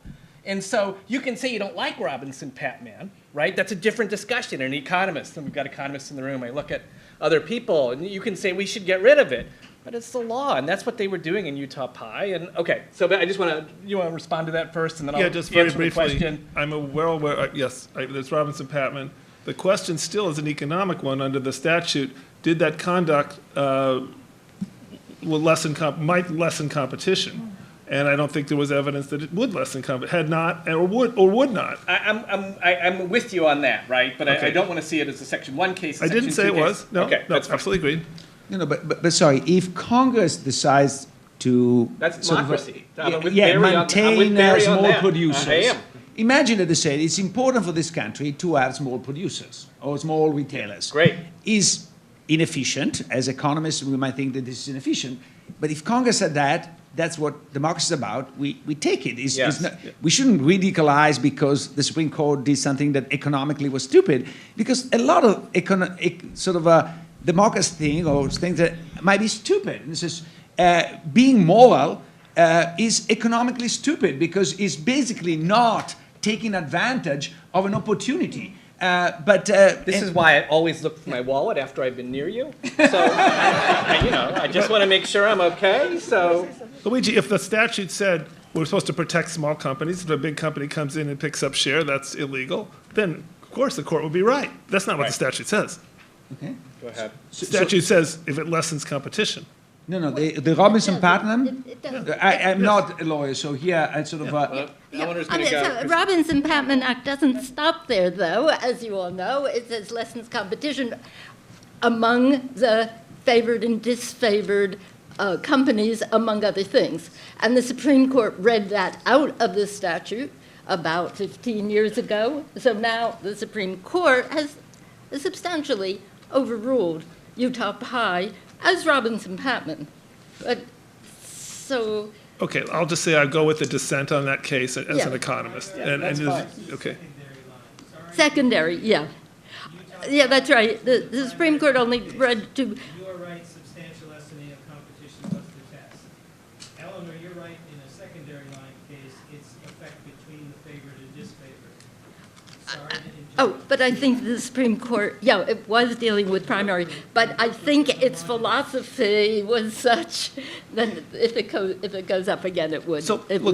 And so you can say you don't like Robinson-Patman, right? That's a different discussion. An economist, and we've got economists in the room. I look at other people, and you can say we should get rid of it. But it's the law, and that's what they were doing in Utah Pi. And okay, so I just want to, you want to respond to that first, and then I'll just very answer the briefly. question. I'm well aware. Yes, there's Robinson-Patman. The question still is an economic one under the statute. Did that conduct might lessen competition? And I don't think there was evidence that it would lessen competition. Had not, or would not. I'm with you on that, right? But Okay. I don't want to see it as a Section 1 case. I didn't say it was. No, okay, no, that's fine. absolutely agreed. No, but sorry, if Congress decides to That's sort of, democracy. I'm with Barry on- I'm with maintain Barry on small that. producers, I am. imagine that they say it's important for this country to have small producers or small retailers. Great. Is inefficient. As economists, we might think that this is inefficient. But if Congress said that, that's what democracy is about, we take it. Yes. We shouldn't ridiculize because the Supreme Court did something that economically was stupid, because a lot of democracy thing or things that might be stupid. And this is, being moral is economically stupid because it's basically not taking advantage of an opportunity. This is why I always look for my wallet after I've been near you. So, I just want to make sure I'm okay. So, Luigi, if the statute said we're supposed to protect small companies, if a big company comes in and picks up share, that's illegal, then of course the court would be right. That's not what the statute says. Okay. go ahead. The statute says if it lessens competition. No, the Robinson-Patman, It does. I'm not a lawyer, so here I sort of, Eleanor's going to go. So Robinson-Patman Act doesn't stop there, though, as you all know. It says lessens competition among the favored and disfavored companies, among other things. And the Supreme Court read that out of the statute about 15 years ago. So now the Supreme Court has substantially overruled Utah Pi as Robinson-Patman. But so... Okay, I'll just say I go with the dissent on that case as Yeah. an economist. that's fine. Okay. Secondary, yeah. Yeah, that's right. The Supreme Court only read to... You are right, substantial lessening of competition was the test. Eleanor, you're right, in a secondary line case, it's effect between the favored and disfavored. Sorry to interrupt. Oh, but I think the Supreme Court, yeah, it was dealing with primary, but I think its philosophy was such that if it goes up again, it would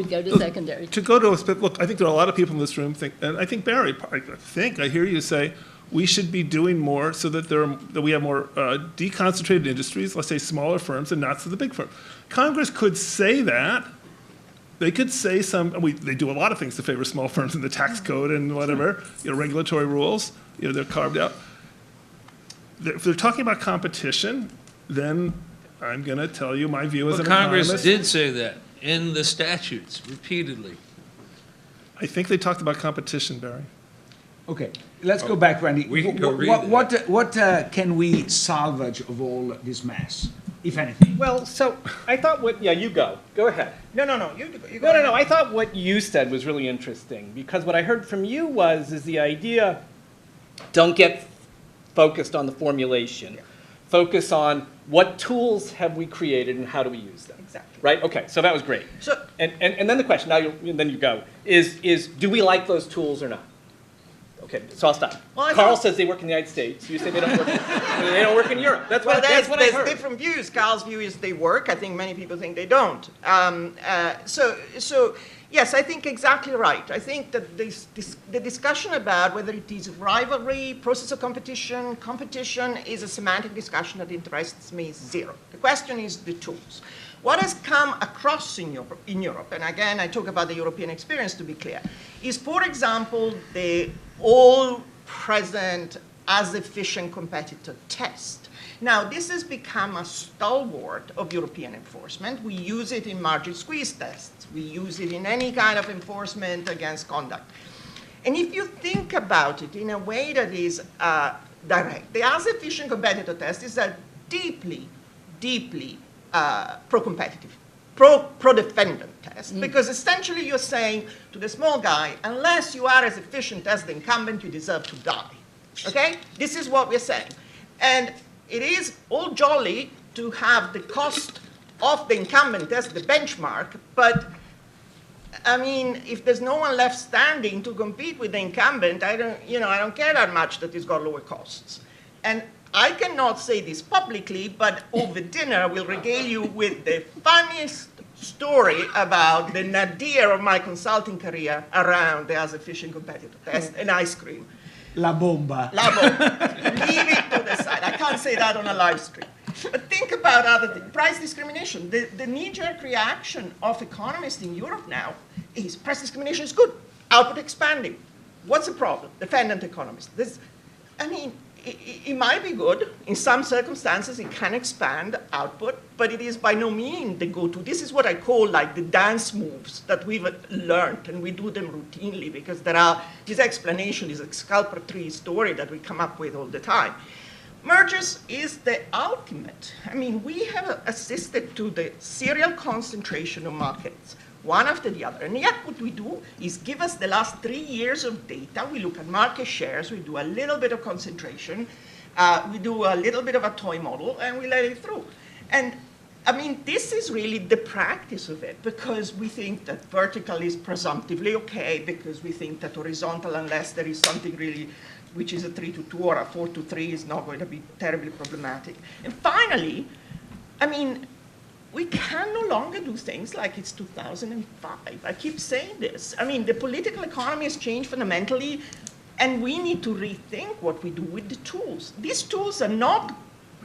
go to secondary. To go to a, look, I think there are a lot of people in this room think, and I think Barry, I hear you say, we should be doing more so that we have more deconcentrated industries, let's say smaller firms, and not so the big firms. Congress could say that. They could say they do a lot of things to favor small firms in the tax code and whatever, regulatory rules, they're carved out. If they're talking about competition, then I'm going to tell you my view as an Congress economist. did say that in the statutes repeatedly. I think they talked about competition, Barry. okay, let's go back, Randy. We can go read What can we salvage of all this mess, if anything? Well, so I thought you go. Go ahead. No, you go. No. I thought what you said was really interesting because what I heard from you is the idea, don't get focused on the formulation. Focus on what tools have we created and how do we use them. Exactly. Right? Okay, so that was great. So- And then the question, then you go, is do we like those tools or not? Okay, so I'll stop. Well, I Carl thought- says they work in the United States. You say they don't work. They don't work in Europe. That's Well, what I there's heard. different views. Carl's view is they work. I think many people think they don't. So yes, I think exactly right. I think that the discussion about whether it is rivalry, process of competition is a semantic discussion that interests me zero. The question is the tools. What has come across in Europe, and again, I talk about the European experience to be clear, is, for example, the all-present as efficient competitor test. Now, this has become a stalwart of European enforcement. We use it in margin squeeze tests. We use it in any kind of enforcement against conduct. And if you think about it in a way that is direct, the as efficient competitor test is a deeply, deeply pro-competitive, pro-defendant test, because essentially you're saying to the small guy, unless you are as efficient as the incumbent, you deserve to die. Okay? This is what we're saying. And it is all jolly to have the cost of the incumbent as the benchmark, but I mean, if there's no one left standing to compete with the incumbent, I don't care that much that he's got lower costs. And I cannot say this publicly, but over dinner we'll regale you with the funniest story about the nadir of my consulting career around the as efficient competitor test and ice cream. La bomba. La bomba. Leave it to the side. I can't say that on a live stream. But think about other things. Price discrimination. The knee-jerk reaction of economists in Europe now is price discrimination is good. Output expanding. What's the problem? Defendant economists. It might be good. In some circumstances, it can expand output, but it is by no means the go-to. This is what I call like the dance moves that we've learned, and we do them routinely because there are, this explanation is a scalper-tree story that we come up with all the time. Mergers is the ultimate. I mean, we have assisted to the serial concentration of markets, one after the other. And yet what we do is give us the last 3 years of data. We look at market shares. We do a little bit of concentration. We do a little bit of a toy model, and we let it through. And I mean, this is really the practice of it, because we think that vertical is presumptively okay, because we think that horizontal, unless there is something really which is a 3-2 or a 4-3, is not going to be terribly problematic. And finally, I mean, we can no longer do things like it's 2005. I keep saying this. I mean, the political economy has changed fundamentally, and we need to rethink what we do with the tools. These tools are not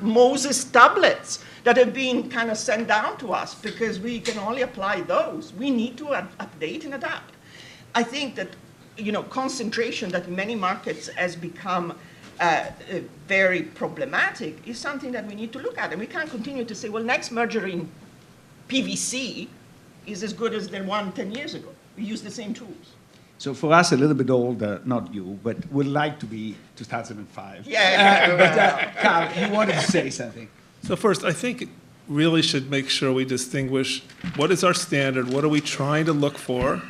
Moses tablets that have been kind of sent down to us because we can only apply those. We need to update and adapt. I think that concentration that in many markets has become very problematic is something that we need to look at. And we can't continue to say, well, next merger in PVC is as good as the one 10 years ago. We use the same tools. So for us, a little bit older, not you, but would like to be 2005. Carl, you wanted to say something. So first, I think really should make sure we distinguish what is our standard, what are we trying to look for,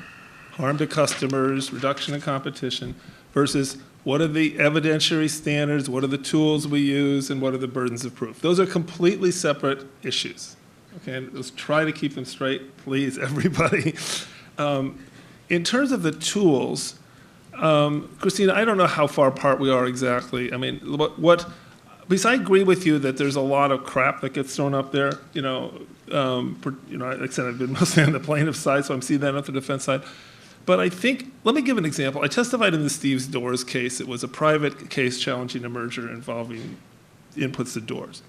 harm to customers, reduction in competition, versus what are the evidentiary standards, what are the tools we use, and what are the burdens of proof. Those are completely separate issues. Okay, and let's try to keep them straight, please, everybody. In terms of the tools, Cristina, I don't know how far apart we are exactly. I mean, because I agree with you that there's a lot of crap that gets thrown up there. Like I said, I've been mostly on the plaintiff side, so I'm seeing that on the defense side. But I think, let me give an example. I testified in the Steve's Doors case. It was a private case challenging a merger involving inputs to doors.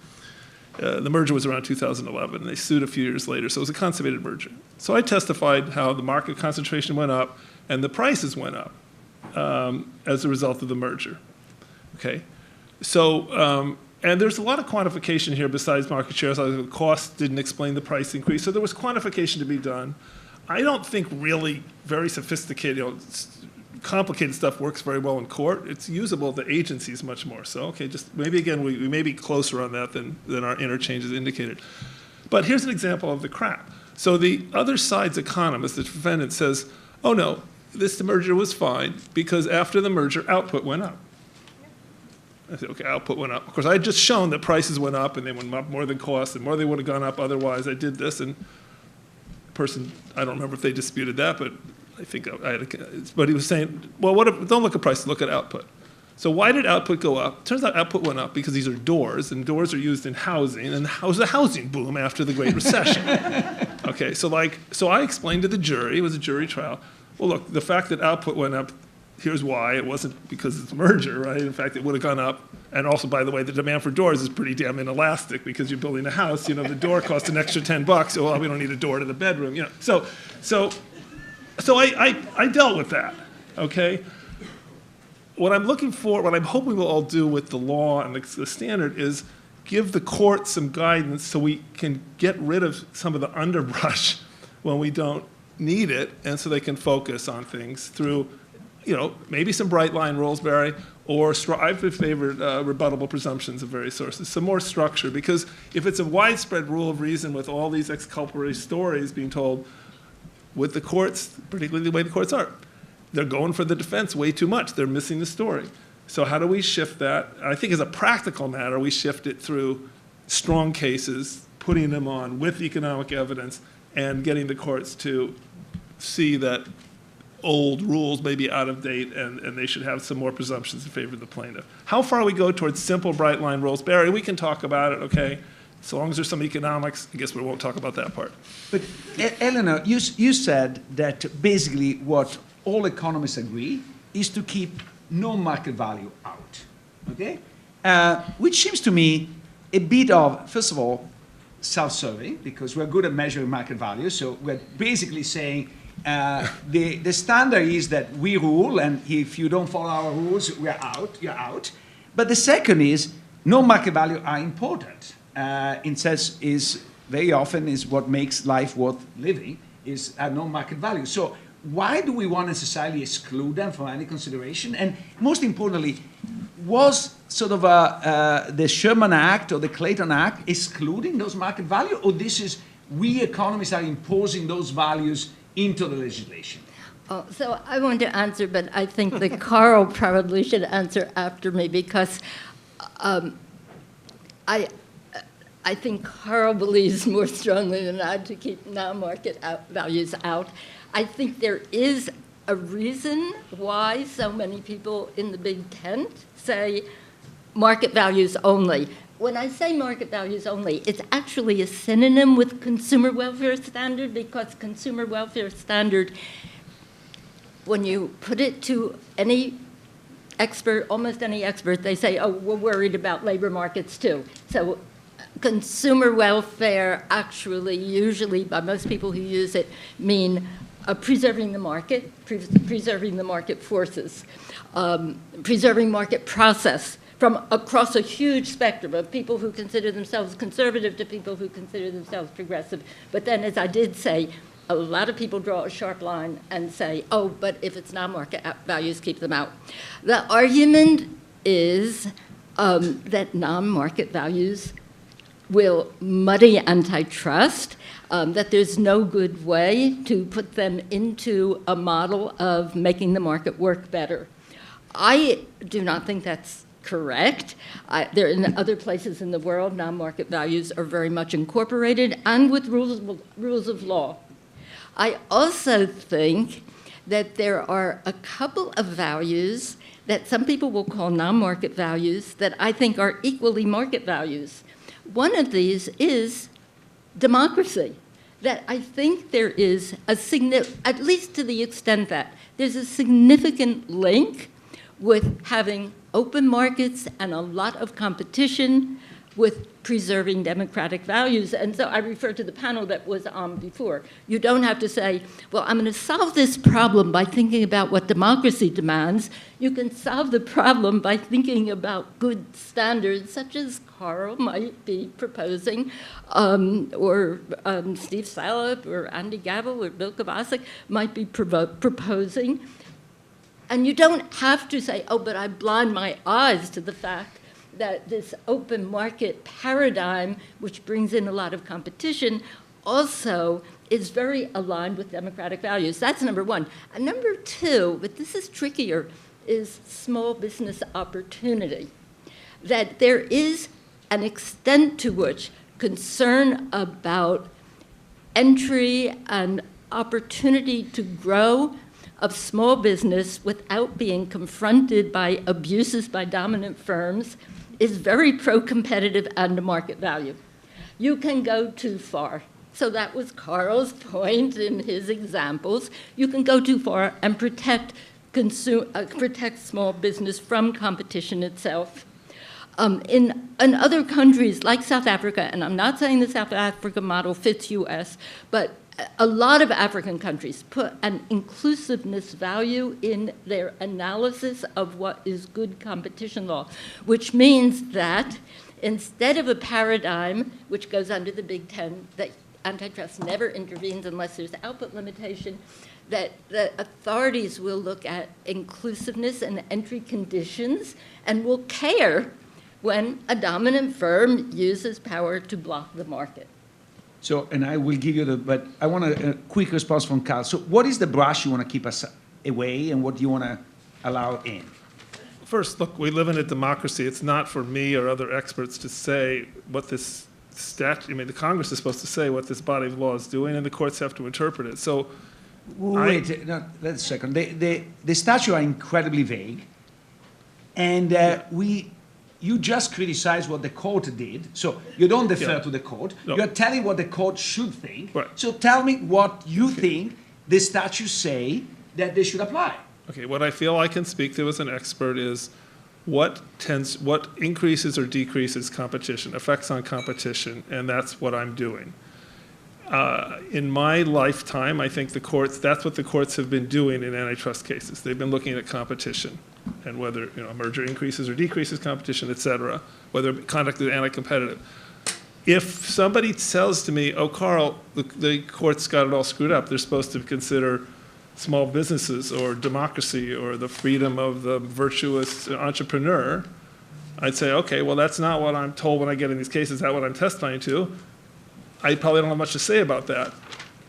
The merger was around 2011, and they sued a few years later, so it was a consummated merger. So I testified how the market concentration went up and the prices went up as a result of the merger. Okay, so and there's a lot of quantification here besides market shares. The cost didn't explain the price increase, so there was quantification to be done. I don't think really very sophisticated, complicated stuff works very well in court. It's usable at the agencies much more. So, okay, just maybe again, we may be closer on that than our interchanges indicated. But here's an example of the crap. So the other side's economist, the defendant, says, oh no, this merger was fine because after the merger, output went up. I said, okay, output went up. Of course, I had just shown that prices went up and they went up more than cost and more they would have gone up otherwise. I did this, and the person, I don't remember if they disputed that, but I think but he was saying, well, don't look at prices, look at output. So why did output go up? Turns out output went up because these are doors, and doors are used in housing, and there was a housing boom after the Great Recession. Okay, so I explained to the jury, it was a jury trial, well, look, the fact that output went up, here's why. It wasn't because it's a merger, right? In fact, it would have gone up. And also, by the way, the demand for doors is pretty damn inelastic because you're building a house. The door costs an extra $10. So, well, we don't need a door to the bedroom. So I dealt with that. Okay. What I'm looking for, what I'm hoping we'll all do with the law and the standard is give the court some guidance so we can get rid of some of the underbrush when we don't need it, and so they can focus on things through maybe some bright line rules, Barry, or I've favored rebuttable presumptions of various sources, some more structure, because if it's a widespread rule of reason with all these exculpatory stories being told with the courts, particularly the way the courts are, they're going for the defense way too much. They're missing the story. So how do we shift that? I think as a practical matter, we shift it through strong cases, putting them on with economic evidence, and getting the courts to see that old rules may be out of date and they should have some more presumptions in favor of the plaintiff. How far we go towards simple bright line rules, Barry, we can talk about it, okay? So long as there's some economics, I guess we won't talk about that part. But Eleanor, you said that basically what all economists agree is to keep no market value out, okay? Which seems to me a bit of, first of all, self-serving, because we're good at measuring market value, so we're basically saying the standard is that we rule, and if you don't follow our rules, you're out. But the second is no market value are important. In sense is very often is what makes life worth living is no market value. So why do we want to necessarily exclude them from any consideration? And most importantly, was sort of the Sherman Act or the Clayton Act excluding those market value, or this is we economists are imposing those values into the legislation? So I want to answer, but I think that Carl probably should answer after me, because I think Carl believes more strongly than I to keep non-market values out. I think there is a reason why so many people in the big tent say market values only. When I say market values only, it's actually a synonym with consumer welfare standard, because consumer welfare standard, when you put it to any expert, almost any expert, they say, oh, we're worried about labor markets too. So consumer welfare actually, usually by most people who use it, mean preserving the market, preserving the market forces, preserving market process from across a huge spectrum of people who consider themselves conservative to people who consider themselves progressive. But then, as I did say, a lot of people draw a sharp line and say, oh, but if it's non-market values, keep them out. The argument is that non-market values will muddy antitrust, that there's no good way to put them into a model of making the market work better. I do not think that's correct. There in other places in the world, non-market values are very much incorporated and with rules of law. I also think that there are a couple of values that some people will call non-market values that I think are equally market values. One of these is democracy, that I think there is a at least to the extent that there's a significant link with having open markets and a lot of competition with preserving democratic values. And so I refer to the panel that was on before. You don't have to say, well, I'm going to solve this problem by thinking about what democracy demands. You can solve the problem by thinking about good standards, such as Carl might be proposing, or Steve Salop, or Andy Gavel, or Bill Kovacic might be proposing. And you don't have to say, oh, but I blind my eyes to the fact that this open market paradigm, which brings in a lot of competition, also is very aligned with democratic values. That's number one. And number two, but this is trickier, is small business opportunity. That there is an extent to which concern about entry and opportunity to grow of small business without being confronted by abuses by dominant firms is very pro-competitive and a market value. You can go too far. So that was Carl's point in his examples. You can go too far and protect small business from competition itself. In other countries like South Africa, and I'm not saying the South Africa model fits US, but a lot of African countries put an inclusiveness value in their analysis of what is good competition law, which means that instead of a paradigm which goes under the Big Ten, that antitrust never intervenes unless there's output limitation, that the authorities will look at inclusiveness and entry conditions and will care when a dominant firm uses power to block the market. So, and I will give you but I want a quick response from Carl. So what is the brush you want to keep us away and what do you want to allow in? First, look, we live in a democracy. It's not for me or other experts to say what this statute, I mean, the Congress is supposed to say what this body of law is doing, and the courts have to interpret it. So, wait, no, let's a second. The statutes are incredibly vague, and you just criticize what the court did, so you don't defer to the court. No. You're telling what the court should think. Right. So tell me what you think the statutes say that they should apply. Okay, what I feel I can speak to as an expert is what increases or decreases competition, effects on competition, and that's what I'm doing. In my lifetime, I think that's what the courts have been doing in antitrust cases. They've been looking at competition and whether a merger increases or decreases competition, et cetera, whether conduct is anti-competitive. If somebody tells to me, oh, Carl, the court's got it all screwed up, they're supposed to consider small businesses or democracy or the freedom of the virtuous entrepreneur, I'd say, okay, well, that's not what I'm told when I get in these cases. Is that what I'm testifying to? I probably don't have much to say about that.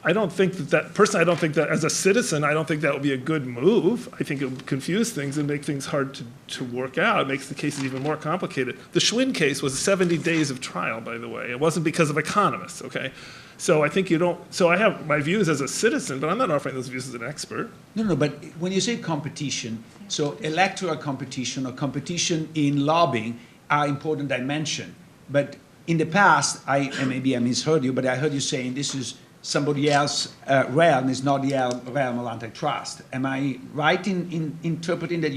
I don't think personally, I don't think that as a citizen, I don't think that would be a good move. I think it would confuse things and make things hard to work out. It makes the cases even more complicated. The Schwinn case was 70 days of trial, by the way. It wasn't because of economists, okay? So I think so I have my views as a citizen, but I'm not offering those views as an expert. No, but when you say competition, so electoral competition or competition in lobbying are important dimension. But in the past, and maybe I misheard you, but I heard you saying this is somebody else's realm, is not the realm of antitrust. Am I right in interpreting that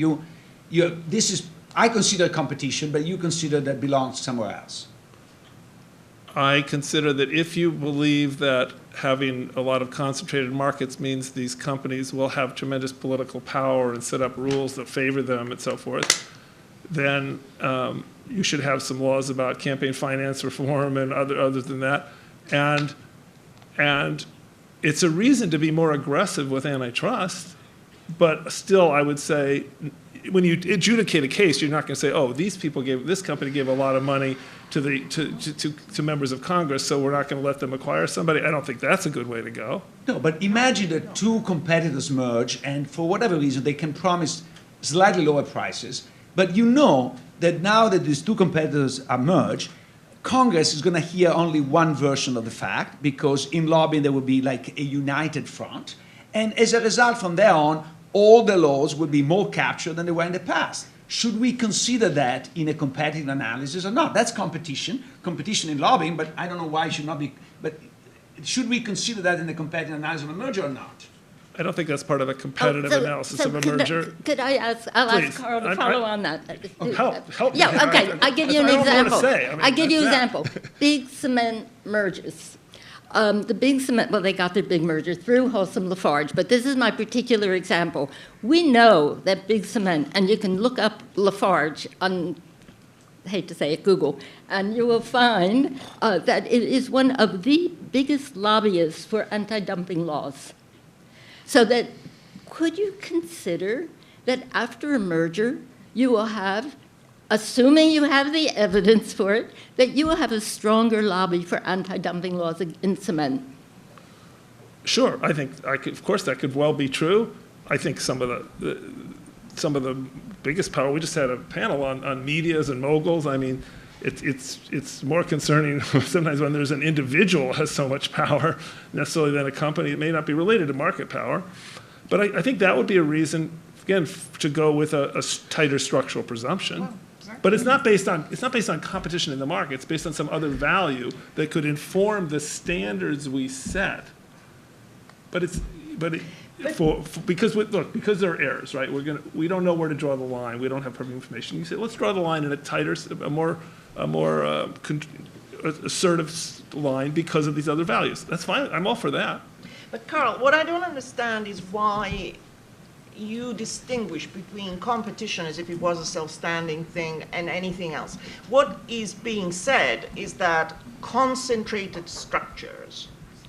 I consider competition, but you consider that belongs somewhere else? I consider that if you believe that having a lot of concentrated markets means these companies will have tremendous political power and set up rules that favor them and so forth, then you should have some laws about campaign finance reform and other than that. And it's a reason to be more aggressive with antitrust, but still I would say when you adjudicate a case, you're not going to say, oh, this company gave a lot of money to members of Congress, so we're not going to let them acquire somebody. I don't think that's a good way to go. No, but imagine that two competitors merge, and for whatever reason, they can promise slightly lower prices, but you know that now that these two competitors are merged, Congress is going to hear only one version of the fact, because in lobbying there will be like a united front, and as a result from there on, all the laws will be more captured than they were in the past. Should we consider that in a competitive analysis or not? That's competition in lobbying, but I don't know why it should not be. But should we consider that in the competitive analysis of a merger or not? I don't think that's part of a competitive analysis of a merger. Could I ask? I'll Please. ask Carl to follow on that. Help me. Yeah, okay. I'll give you an example. I'll give you an example. example. Big cement mergers. The big cement, well, they got their big merger through Holcim Lafarge, but this is my particular example. We know that big cement, and you can look up Lafarge on, I hate to say it, Google, and you will find that it is one of the biggest lobbyists for anti-dumping laws. So that, could you consider that after a merger, you will have, assuming you have the evidence for it, that you will have a stronger lobby for anti-dumping laws in cement? Sure, I think of course that could well be true. I think some of the biggest power. We just had a panel on medias and moguls. I mean, it's more concerning sometimes when there's an individual has so much power necessarily than a company. It may not be related to market power, but I think that would be a reason again to go with a tighter structural presumption. Well, exactly. But it's not based on competition in the market. It's based on some other value that could inform the standards we set. Because there are errors, right? We don't know where to draw the line. We don't have perfect information. You say, let's draw the line in a tighter, a more assertive line because of these other values. That's fine. I'm all for that. But Carl, what I don't understand is why you distinguish between competition as if it was a self-standing thing and anything else. What is being said is that concentrated structures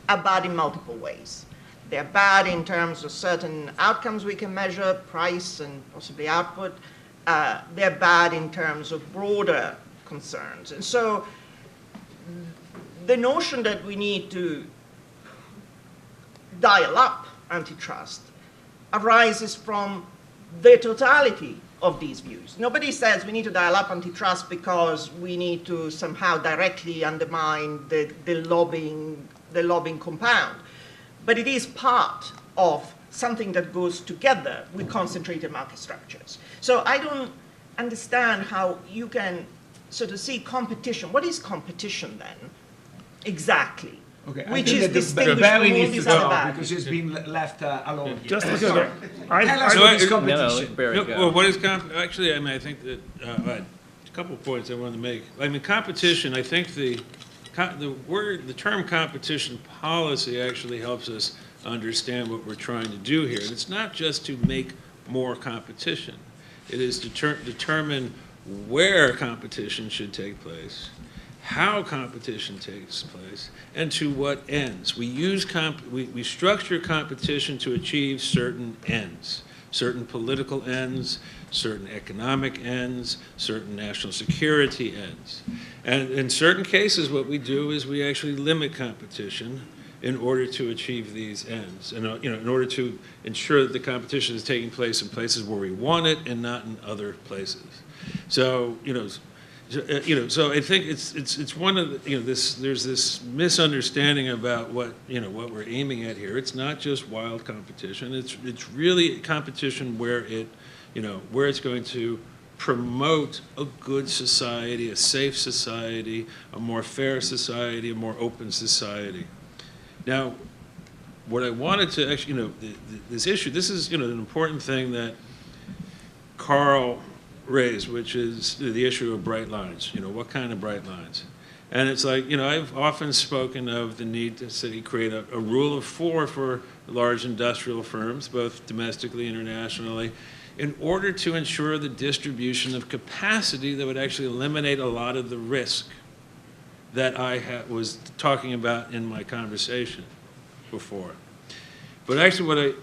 are bad in multiple ways. They're bad in terms of certain outcomes we can measure, price and possibly output. They're bad in terms of broader concerns. And so the notion that we need to dial up antitrust arises from the totality of these views. Nobody says we need to dial up antitrust because we need to somehow directly undermine the lobbying compound. But it is part of something that goes together with concentrated market structures. So I don't understand how you can sort of see competition. What is competition then, exactly? Okay, Which I think is that distinguished Barry from all needs these to other go bad because he's been left alone. Here. Just because Tell us So what is I- competition. Well, what is actually, I mean, I think that, a couple of points I wanted to make. I mean, competition, I think the term competition policy actually helps us understand what we're trying to do here. And it's not just to make more competition. It is to determine where competition should take place, how competition takes place, and to what ends. We structure competition to achieve certain ends, certain political ends, certain economic ends, certain national security ends. And in certain cases, what we do is we actually limit competition in order to achieve these ends, and in order to ensure that the competition is taking place in places where we want it and not in other places. So so I think it's one of the, there's this misunderstanding about what we're aiming at here. It's not just wild competition. It's really competition where it's going to promote a good society, a safe society, a more fair society, a more open society. Now, what I wanted to actually, this issue, this is, an important thing that Carl raised, which is the issue of bright lines. What kind of bright lines? And it's like, I've often spoken of the need to create a rule of 4 for large industrial firms, both domestically and internationally, in order to ensure the distribution of capacity that would actually eliminate a lot of the risk that I was talking about in my conversation before. But actually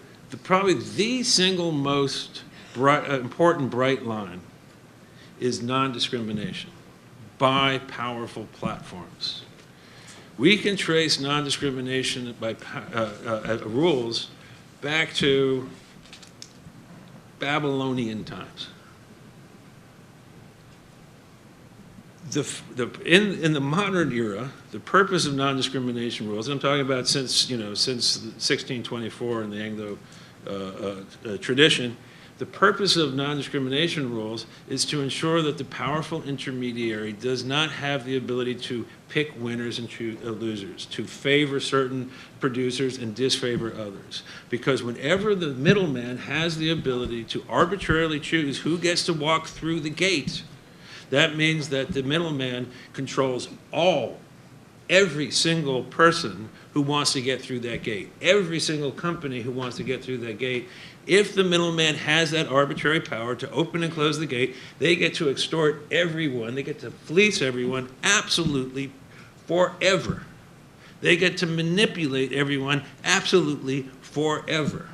probably the single most important bright line is non-discrimination by powerful platforms. We can trace non-discrimination by rules back to Babylonian times. In the modern era, the purpose of non-discrimination rules, I'm talking about since 1624 in the Anglo tradition, the purpose of non-discrimination rules is to ensure that the powerful intermediary does not have the ability to pick winners and choose losers, to favor certain producers and disfavor others. Because whenever the middleman has the ability to arbitrarily choose who gets to walk through the gate, that means that the middleman controls every single person who wants to get through that gate, every single company who wants to get through that gate. If the middleman has that arbitrary power to open and close the gate, they get to extort everyone, they get to fleece everyone absolutely forever. They get to manipulate everyone absolutely forever.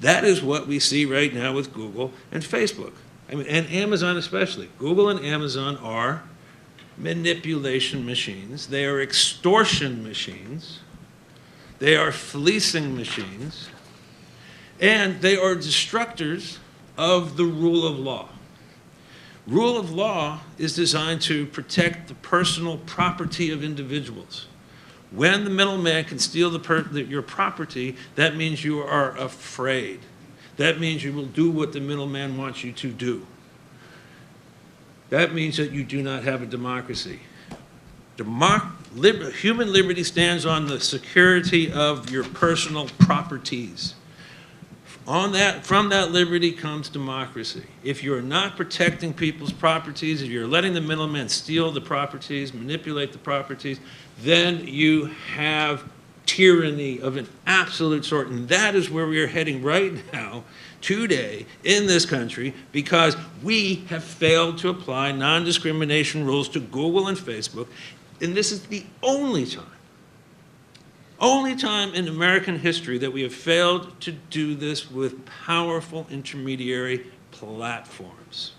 That is what we see right now with Google and Facebook. And Amazon especially. Google and Amazon are manipulation machines. They are extortion machines. They are fleecing machines. And they are destructors of the rule of law. Rule of law is designed to protect the personal property of individuals. When the middleman can steal your property, that means you are afraid. That means you will do what the middleman wants you to do. That means that you do not have a democracy. Human liberty stands on the security of your personal properties. From that liberty comes democracy. If you're not protecting people's properties, if you're letting the middleman steal the properties, manipulate the properties, then you have tyranny of an absolute sort. And that is where we are heading right now, today, in this country, because we have failed to apply non-discrimination rules to Google and Facebook. And this is the only only time in American history that we have failed to do this with powerful intermediary platforms.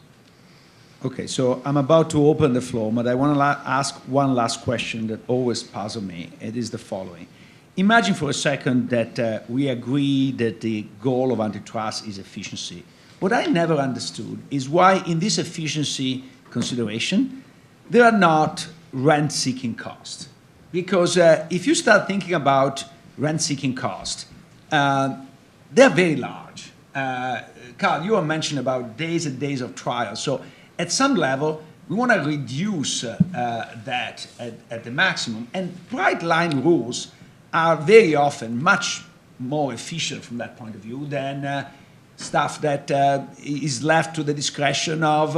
Okay, so I'm about to open the floor, but I want to ask one last question that always puzzles me. It is the following. Imagine for a second that we agree that the goal of antitrust is efficiency. What I never understood is why in this efficiency consideration, there are not rent-seeking costs. Because if you start thinking about rent-seeking costs, they're very large. Carl, you were mentioning about days and days of trial. So at some level, we want to reduce that at the maximum. And bright line rules are very often much more efficient from that point of view than stuff that is left to the discretion of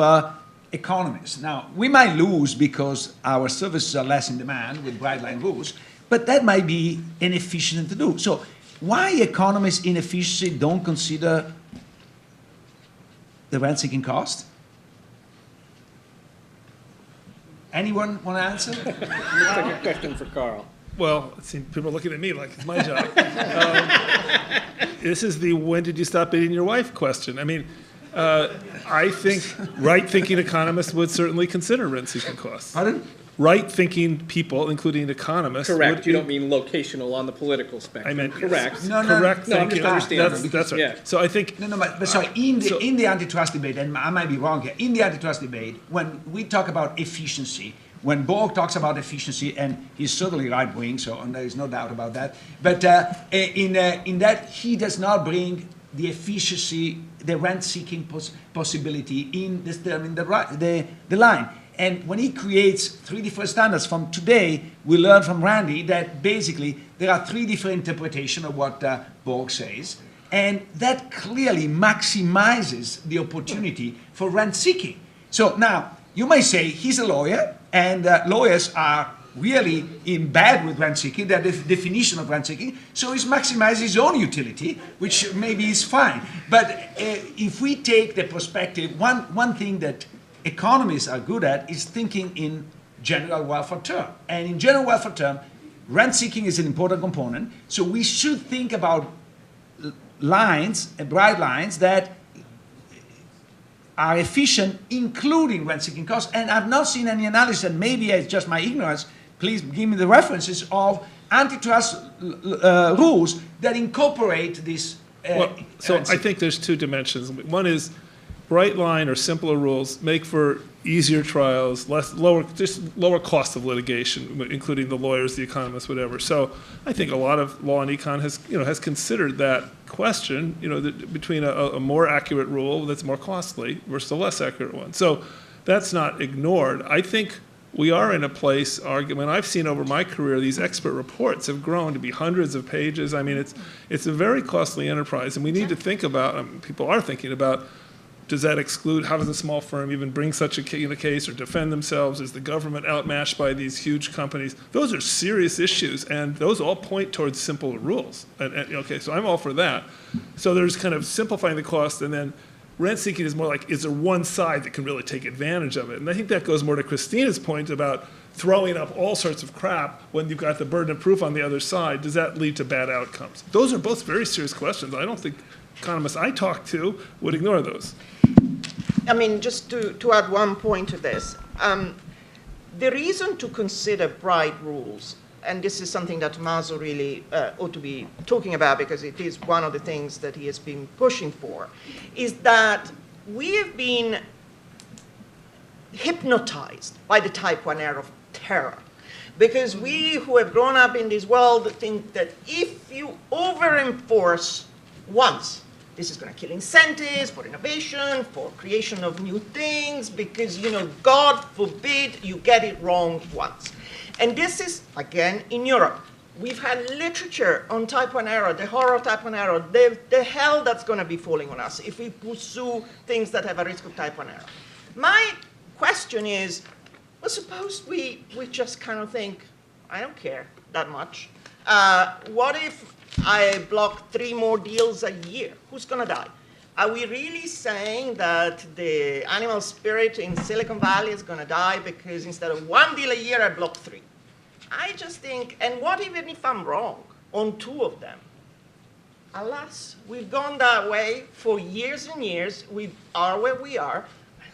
economists. Now, we might lose because our services are less in demand with bright line rules, but that might be inefficient to do. So why economists in efficiency don't consider the rent-seeking cost? Anyone want to answer? Looks like a question for Carl. Well, it seems people are looking at me like it's my job. This is the when did you stop beating your wife question. I mean, I think right-thinking economists would certainly consider rent-seeking costs. Pardon? Right-thinking people, including economists. Correct. Would, you don't mean locational on the political spectrum. I meant correct. No, correct No, I'm just thinking. understanding. That's right. Yeah. So I think No, but sorry, in the antitrust debate, and I might be wrong here, in the antitrust debate, when we talk about efficiency, when Bork talks about efficiency, and he's certainly right-wing, so and there is no doubt about that, but in that he does not bring the efficiency, the rent-seeking possibility in the line. And when he creates three different standards from today, we learn from Randy that basically there are three different interpretations of what Bork says, and that clearly maximizes the opportunity for rent-seeking. So now, you may say he's a lawyer, and lawyers are really in bad with rent-seeking, they're the definition of rent-seeking, so he's maximizing his own utility, which maybe is fine. But if we take the perspective, one thing that economists are good at is thinking in general welfare term. And in general welfare term, rent-seeking is an important component, so we should think about lines, bright lines, that are efficient, including rent-seeking costs. And I've not seen any analysis, and maybe it's just my ignorance, please give me the references of antitrust rules that incorporate this. So I think there's two dimensions. One is bright line or simpler rules make for easier trials, lower cost of litigation, including the lawyers, the economists, whatever. So I think a lot of law and econ has considered that question, between a more accurate rule that's more costly versus a less accurate one. So that's not ignored. I think we are in a place, argument, I've seen over my career, these expert reports have grown to be hundreds of pages. I mean, it's a very costly enterprise, and we need to think about, people are thinking about, does that exclude, how does a small firm even bring such a case or defend themselves? Is the government outmatched by these huge companies? Those are serious issues, and those all point towards simple rules. Okay, so I'm all for that. So there's kind of simplifying the cost, and then rent seeking is more like, is there one side that can really take advantage of it? And I think that goes more to Christina's point about throwing up all sorts of crap when you've got the burden of proof on the other side. Does that lead to bad outcomes? Those are both very serious questions. I don't think economists I talk to would ignore those. I mean, just to add one point to this, the reason to consider bright rules, and this is something that Tommaso really ought to be talking about because it is one of the things that he has been pushing for, is that we have been hypnotized by the type 1 era of terror. Because we who have grown up in this world think that if you over-enforce once, this is going to kill incentives for innovation, for creation of new things, because, God forbid you get it wrong once. And this is, again, in Europe. We've had literature on type 1 error, the horror of type 1 error, the hell that's going to be falling on us if we pursue things that have a risk of type 1 error. My question is, well, suppose we just kind of think, I don't care that much. What if I block 3 more deals a year? Who's going to die? Are we really saying that the animal spirit in Silicon Valley is going to die because instead of 1 deal a year, I block 3? I just think, and what even if I'm wrong? on 2 of them. Alas, we've gone that way for years and years. We are where we are.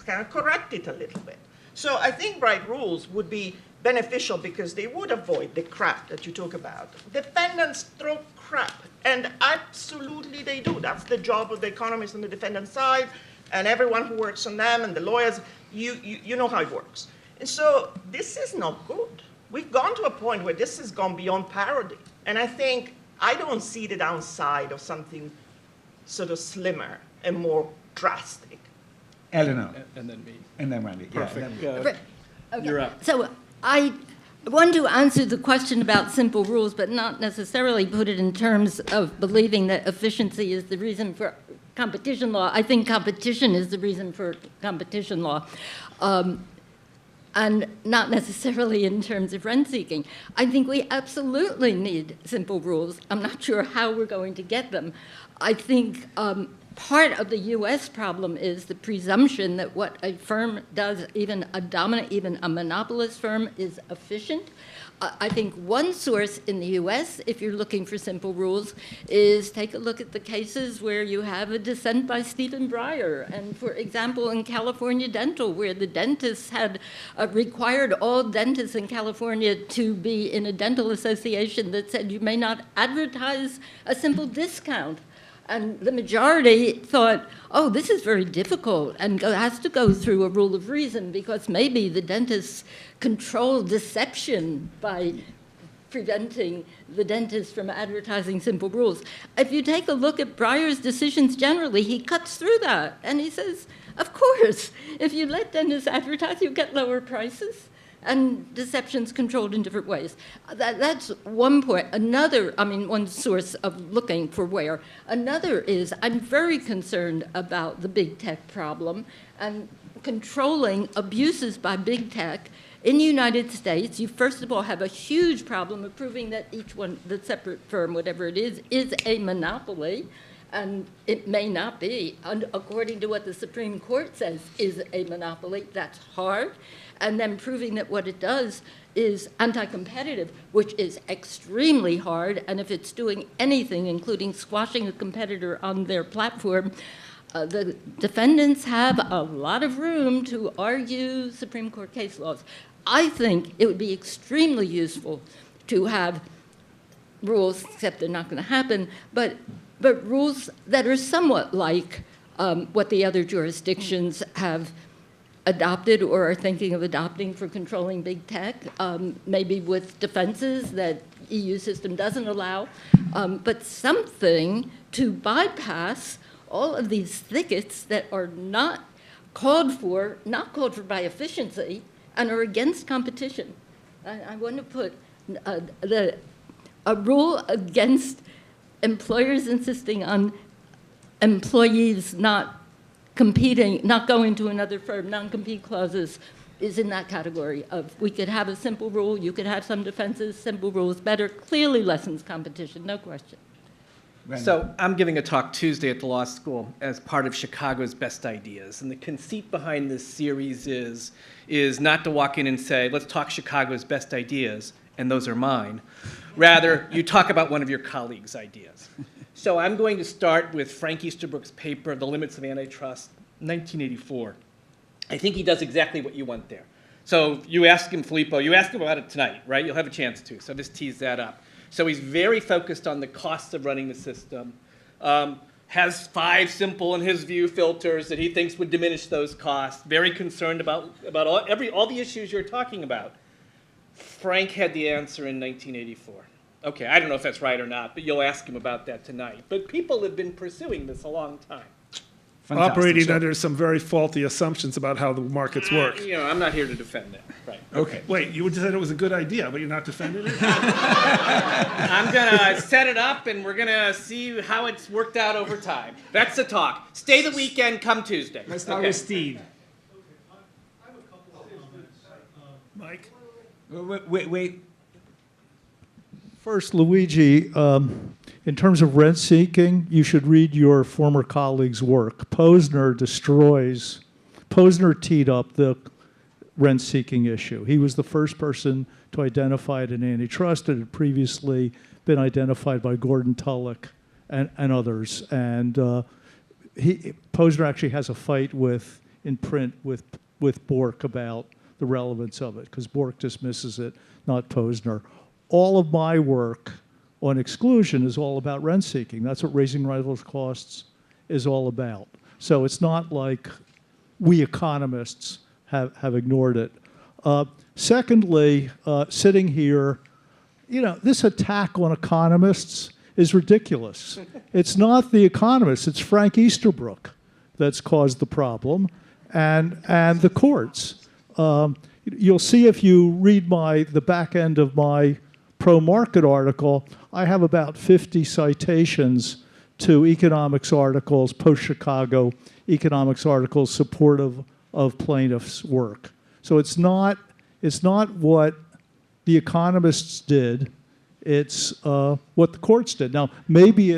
Kind of correct it a little bit. So I think bright rules would be beneficial because they would avoid the crap that you talk about. Defendants throw crap, and absolutely they do. That's the job of the economists on the defendant side, and everyone who works on them, and the lawyers, you know how it works. And so this is not good. We've gone to a point where this has gone beyond parody, and I don't see the downside of something sort of slimmer and more drastic. Eleanor. And then me. And then Randy. Perfect. Okay. You're up. So I want to answer the question about simple rules, but not necessarily put it in terms of believing that efficiency is the reason for competition law. I think competition is the reason for competition law. And not necessarily in terms of rent-seeking. I think we absolutely need simple rules. I'm not sure how we're going to get them. I think part of the U.S. problem is the presumption that what a firm does, even a monopolist firm, is efficient. I think one source in the U.S., if you're looking for simple rules, is take a look at the cases where you have a dissent by Stephen Breyer. And for example, in California Dental, where the dentists had required all dentists in California to be in a dental association that said you may not advertise a simple discount. And the majority thought, oh, this is very difficult and has to go through a rule of reason because maybe the dentists control deception by preventing the dentist from advertising simple rules. If you take a look at Breyer's decisions generally, he cuts through that. And he says, of course, if you let dentists advertise, you get lower prices. And deception's controlled in different ways. That's one point. One source of looking for where. Another is I'm very concerned about the big tech problem and controlling abuses by big tech. In the United States, you first of all have a huge problem of proving that each one, the separate firm, whatever it is a monopoly. And it may not be, according to what the Supreme Court says is a monopoly. That's hard. And then proving that what it does is anti-competitive, which is extremely hard. And if it's doing anything, including squashing a competitor on their platform, the defendants have a lot of room to argue Supreme Court case laws. I think it would be extremely useful to have rules, except they're not going to happen, but rules that are somewhat like what the other jurisdictions have adopted or are thinking of adopting for controlling big tech, maybe with defenses that EU system doesn't allow, but something to bypass all of these thickets that are not called for by efficiency and are against competition. I want to put a rule against employers insisting on employees not competing, not going to another firm, non-compete clauses is in that category of we could have a simple rule, you could have some defenses, simple rules better, clearly lessens competition, no question. So I'm giving a talk Tuesday at the law school as part of Chicago's Best Ideas. And the conceit behind this series is not to walk in and say, let's talk Chicago's best ideas, and those are mine. Rather, you talk about one of your colleagues' ideas. So I'm going to start with Frank Easterbrook's paper, The Limits of Antitrust, 1984. I think he does exactly what you want there. So you ask him, Filippo, you ask him about it tonight, right? You'll have a chance to, so just tease that up. So he's very focused on the costs of running the system, has 5 simple, in his view, filters that he thinks would diminish those costs, very concerned about all the issues you're talking about. Frank had the answer in 1984. Okay, I don't know if that's right or not, but you'll ask him about that tonight. But people have been pursuing this a long time. Fantastic. Operating under some very faulty assumptions about how the markets work. I'm not here to defend that. Right. Okay. Wait, you said it was a good idea, but you're not defending it? I'm going to set it up, and we're going to see how it's worked out over time. That's the talk. Stay the weekend, come Tuesday. Let's start with Steve. I have a couple of comments. Mike? Wait. First, Luigi, in terms of rent seeking, you should read your former colleague's work. Posner teed up the rent seeking issue. He was the first person to identify it in antitrust. It had previously been identified by Gordon Tullock and others. And Posner actually has a fight in print with Bork about the relevance of it, because Bork dismisses it, not Posner. All of my work on exclusion is all about rent seeking. That's what raising rental costs is all about. So it's not like we economists have ignored it. Secondly, sitting here, this attack on economists is ridiculous. It's not the economists, it's Frank Easterbrook that's caused the problem, and the courts. You'll see if you read the back end of my pro-market article, I have about 50 citations to economics articles, post-Chicago economics articles supportive of plaintiffs' work. So it's not what the economists did, it's what the courts did. Now, maybe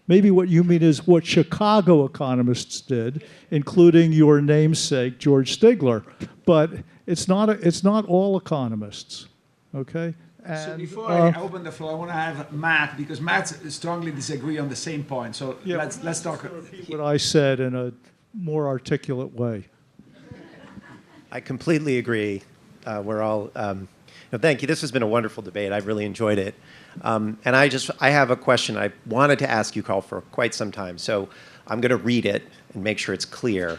what you mean is what Chicago economists did, including your namesake, George Stigler. But it's not all economists, okay? And, so before I open the floor, I want to have Matt, because Matt strongly disagree on the same point. So yeah, let's talk. What I said in a more articulate way. I completely agree. We're all. Thank you. This has been a wonderful debate. I've really enjoyed it. And I have a question I wanted to ask you, Carl, for quite some time. So I'm going to read it and make sure it's clear.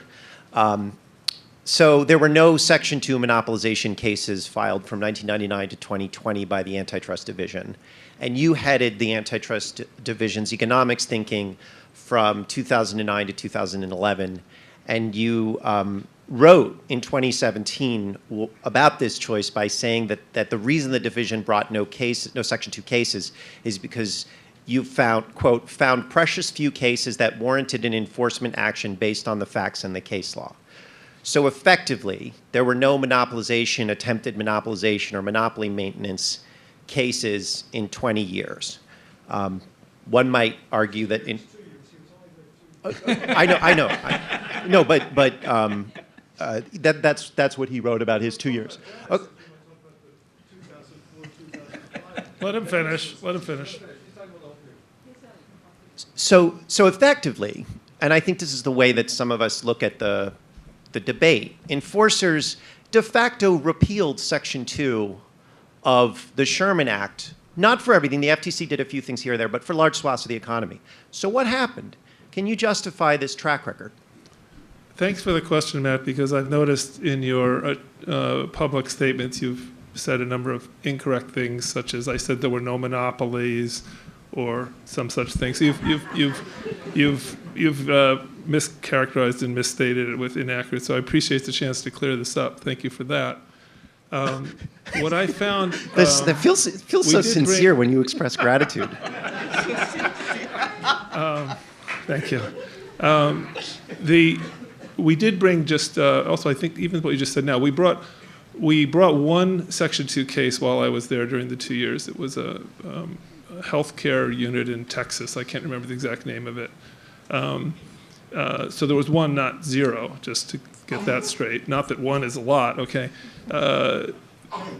So there were no Section 2 monopolization cases filed from 1999 to 2020 by the Antitrust Division. And you headed the Antitrust Division's economics thinking from 2009 to 2011. And you wrote in 2017 about this choice by saying that the reason the division brought no Section 2 cases is because you found, quote, found precious few cases that warranted an enforcement action based on the facts and the case law. So effectively, there were no monopolization, attempted monopolization, or monopoly maintenance cases in 20 years. One might argue that in... I know. No, but that's what he wrote about his 2 years. Okay. Let him finish. So effectively, and I think this is the way that some of us look at the debate, enforcers de facto repealed Section 2 of the Sherman Act, not for everything. The FTC did a few things here or there, but for large swaths of the economy. So what happened? Can you justify this track record? Thanks for the question, Matt, because I've noticed in your public statements you've said a number of incorrect things, such as I said there were no monopolies or some such things. So you've mischaracterized and misstated it with inaccurate. So I appreciate the chance to clear this up. Thank you for that. What I found that feels so sincere when you express gratitude. Thank you. We did bring just also I think even what you just said now, we brought one Section 2 case while I was there during the 2 years. It was a healthcare unit in Texas. I can't remember the exact name of it. So there was one, not zero, just to get that straight. Not that one is a lot, okay?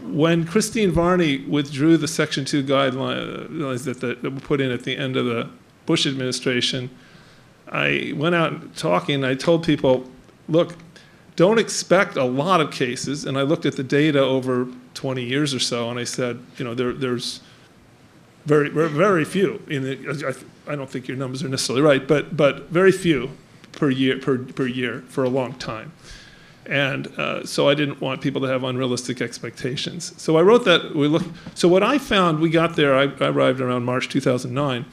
When Christine Varney withdrew the Section 2 guidelines that were put in at the end of the Bush administration, I went out talking, and I told people, look, don't expect a lot of cases. And I looked at the data over 20 years or so, and I said, there's very, very few. I don't think your numbers are necessarily right, but very few per year for a long time. And so I didn't want people to have unrealistic expectations. So I wrote that. So what I found, we got there, I arrived around March 2009,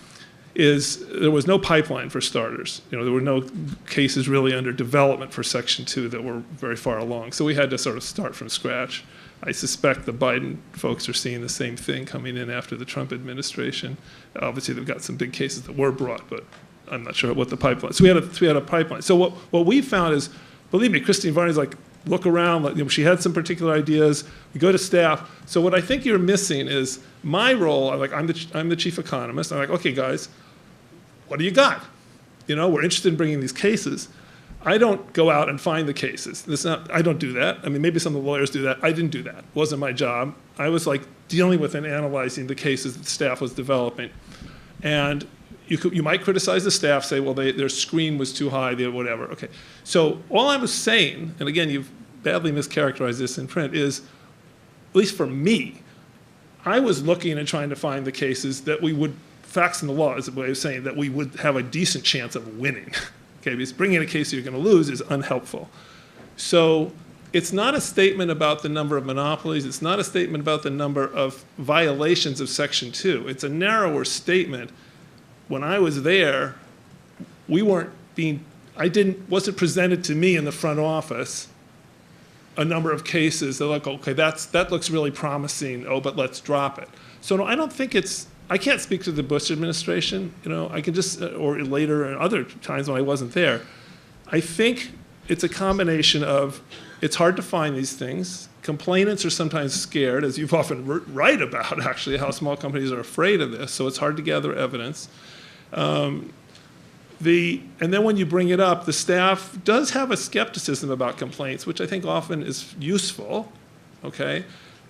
is there was no pipeline for starters. There were no cases really under development for Section 2 that were very far along. So we had to sort of start from scratch. I suspect the Biden folks are seeing the same thing coming in after the Trump administration. Obviously, they've got some big cases that were brought, but I'm not sure what the pipeline. So we had a pipeline. So what we found is, believe me, Christine Varney's like, look around. She had some particular ideas. We go to staff. So what I think you're missing is my role. I'm the chief economist. I'm like, okay, guys, what do you got? We're interested in bringing these cases. I don't go out and find the cases. I don't do that. I mean, maybe some of the lawyers do that. I didn't do that. It wasn't my job. I was like, dealing with and analyzing the cases that the staff was developing. And you might criticize the staff, say, well, their screen was too high, whatever. Okay. So all I was saying, and again, you've badly mischaracterized this in print, is, at least for me, I was looking and trying to find the cases that we would, facts in the law is a way of saying that we would have a decent chance of winning. Okay, because bringing a case you're going to lose is unhelpful. So it's not a statement about the number of monopolies. It's not a statement about the number of violations of Section 2. It's a narrower statement. When I was there, wasn't presented to me in the front office a number of cases that look, okay, that looks really promising, but let's drop it. So no, I don't think I can't speak to the Bush administration, I can just, or later and other times when I wasn't there. I think it's a combination of, it's hard to find these things. Complainants are sometimes scared, as you've often write about, actually, how small companies are afraid of this, so it's hard to gather evidence. And then when you bring it up, the staff does have a skepticism about complaints, which I think often is useful, okay?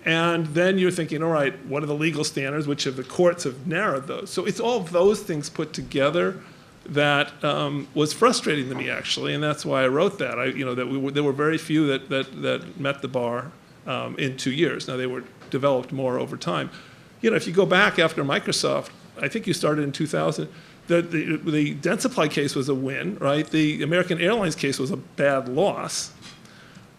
And then you're thinking, all right, what are the legal standards, which the courts have narrowed those? So it's all those things put together that was frustrating to me, actually, and that's why I wrote that. There were very few that met the bar in 2 years. Now, they were developed more over time. If you go back after Microsoft, I think you started in 2000, the Dentsply case was a win, right? The American Airlines case was a bad loss.